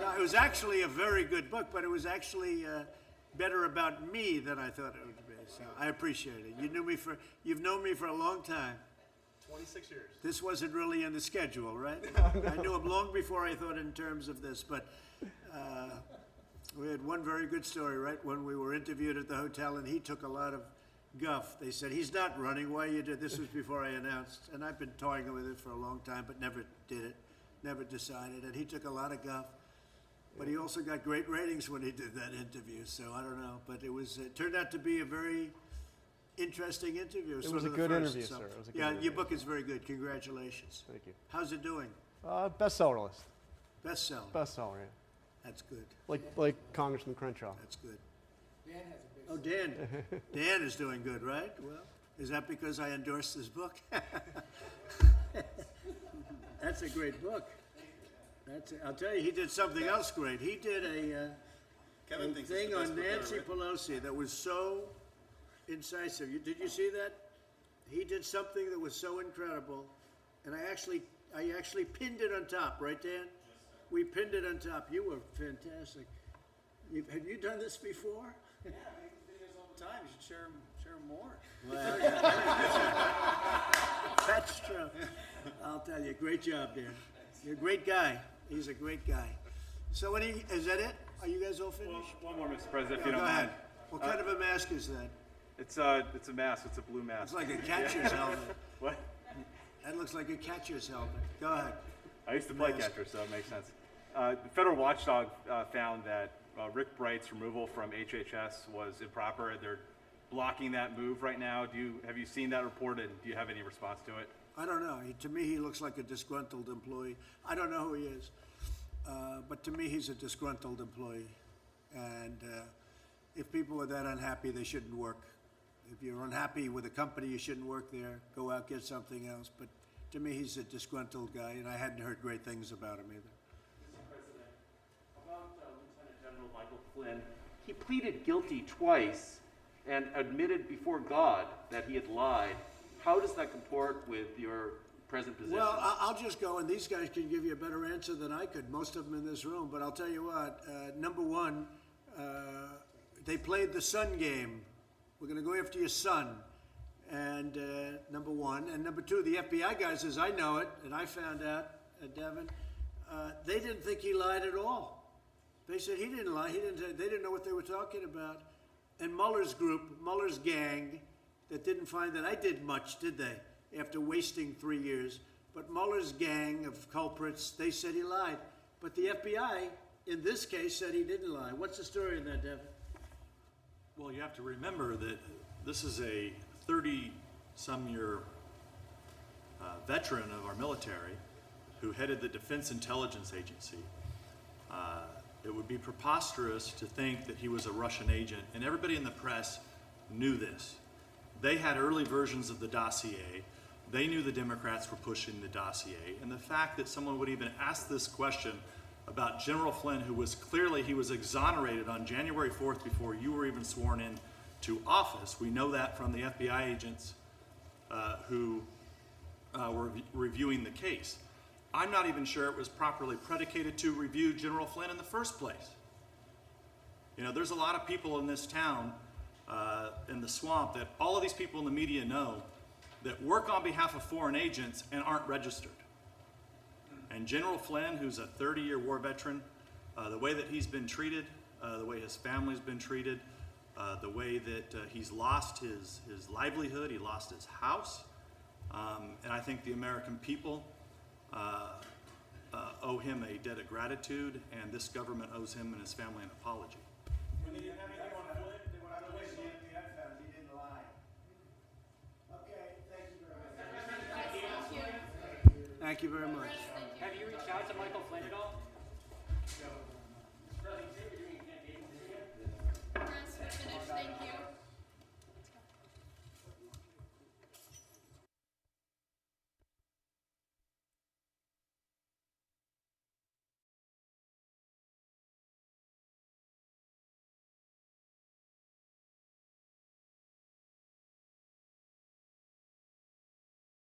No, it was actually a very good book, but it was actually better about me than I thought it would be. So I appreciate it. You've known me for a long time. 26 years. This wasn't really in the schedule, right? I knew him long before I thought in terms of this, but we had one very good story, right? When we were interviewed at the hotel, and he took a lot of guff. They said, he's not running. Why you did this? Was before I announced. And I've been toying with it for a long time, but never did it, never decided. And he took a lot of guff. But he also got great ratings when he did that interview, so I don't know. But it turned out to be a very interesting interview. It was a good interview, sir. It was a good interview. Your book is very good. Congratulations. Thank you. How's it doing? Bestseller list. Bestseller. Bestseller, yeah. That's good. Like Congressman Crenshaw. That's good. Oh, Dan. Dan is doing good, right? Well, is that because I endorsed his book? That's a great book. I'll tell you, he did something else great. He did a thing on Nancy Pelosi that was so incisive. Did you see that? He did something that was so incredible, and I actually pinned it on top, right, Dan? We pinned it on top. You were fantastic. Have you done this before? Yeah, I make videos all the time. You should share them more. Well, that's true. I'll tell you, great job, Dan. You're a great guy. He's a great guy. So is that it? Are you guys all finished? One more, Mr. President, if Yeah, you don't go mind. ahead. What kind of a mask is that? It's a mask. It's a blue mask. It's like a catcher's helmet. What? That looks like a catcher's helmet. Go ahead. I used to play catcher, so it makes sense. The federal watchdog found that Rick Bright's removal from HHS was improper. They're blocking that move right now. Have you seen that report, and do you have any response to it? I don't know. To me, he looks like a disgruntled employee. I don't know who he is, but to me, he's a disgruntled employee. And if people are that unhappy, they shouldn't work. If you're unhappy with a company, you shouldn't work there. Go out, get something else. But to me, he's a disgruntled guy, and I hadn't heard great things about him either. Mr. President, about Lieutenant General Michael Flynn, he pleaded guilty twice and admitted before God that he had lied. How does that comport with your present position? Well, I'll just go, and these guys can give you a better answer than I could, most of them in this room. But I'll tell you what, number one, they played the son game. We're going to go after your son, and number one. And number two, the FBI guys, as I know it, and I found out, Devin, they didn't think he lied at all. They said he didn't lie. They didn't know what they were talking about. And Mueller's group, Mueller's gang, that didn't find that I did much, did they, after wasting 3 years? But Mueller's gang of culprits, they said he lied. But the FBI, in this case, said he didn't lie. What's the story in that, Devin? Well, you have to remember that this is a 30-some-year veteran of our military who headed the Defense Intelligence Agency. It would be preposterous to think that he was a Russian agent, and everybody in the press knew this. They had early versions of the dossier. They knew the Democrats were pushing the dossier, and the fact that someone would even ask this question about General Flynn, who was clearly, he was exonerated on January 4th before you were even sworn in to office. We know that from the FBI agents who were reviewing the case. I'm not even sure it was properly predicated to review General Flynn in the first place. You know, there's a lot of people in this town, in the swamp, that all of these people in the media know that work on behalf of foreign agents and aren't registered. And General Flynn, who's a 30-year war veteran, the way that he's been treated, the way his family's been treated, the way that he's lost his livelihood, he lost his house, and I think the American people owe him a debt of gratitude, and this government owes him and his family an apology. When they didn't have anything on Flynn, they went out of the way, the FBI found he didn't lie. Okay, thank you very much. Thank you very much. Have you reached out to Michael Flynn at all?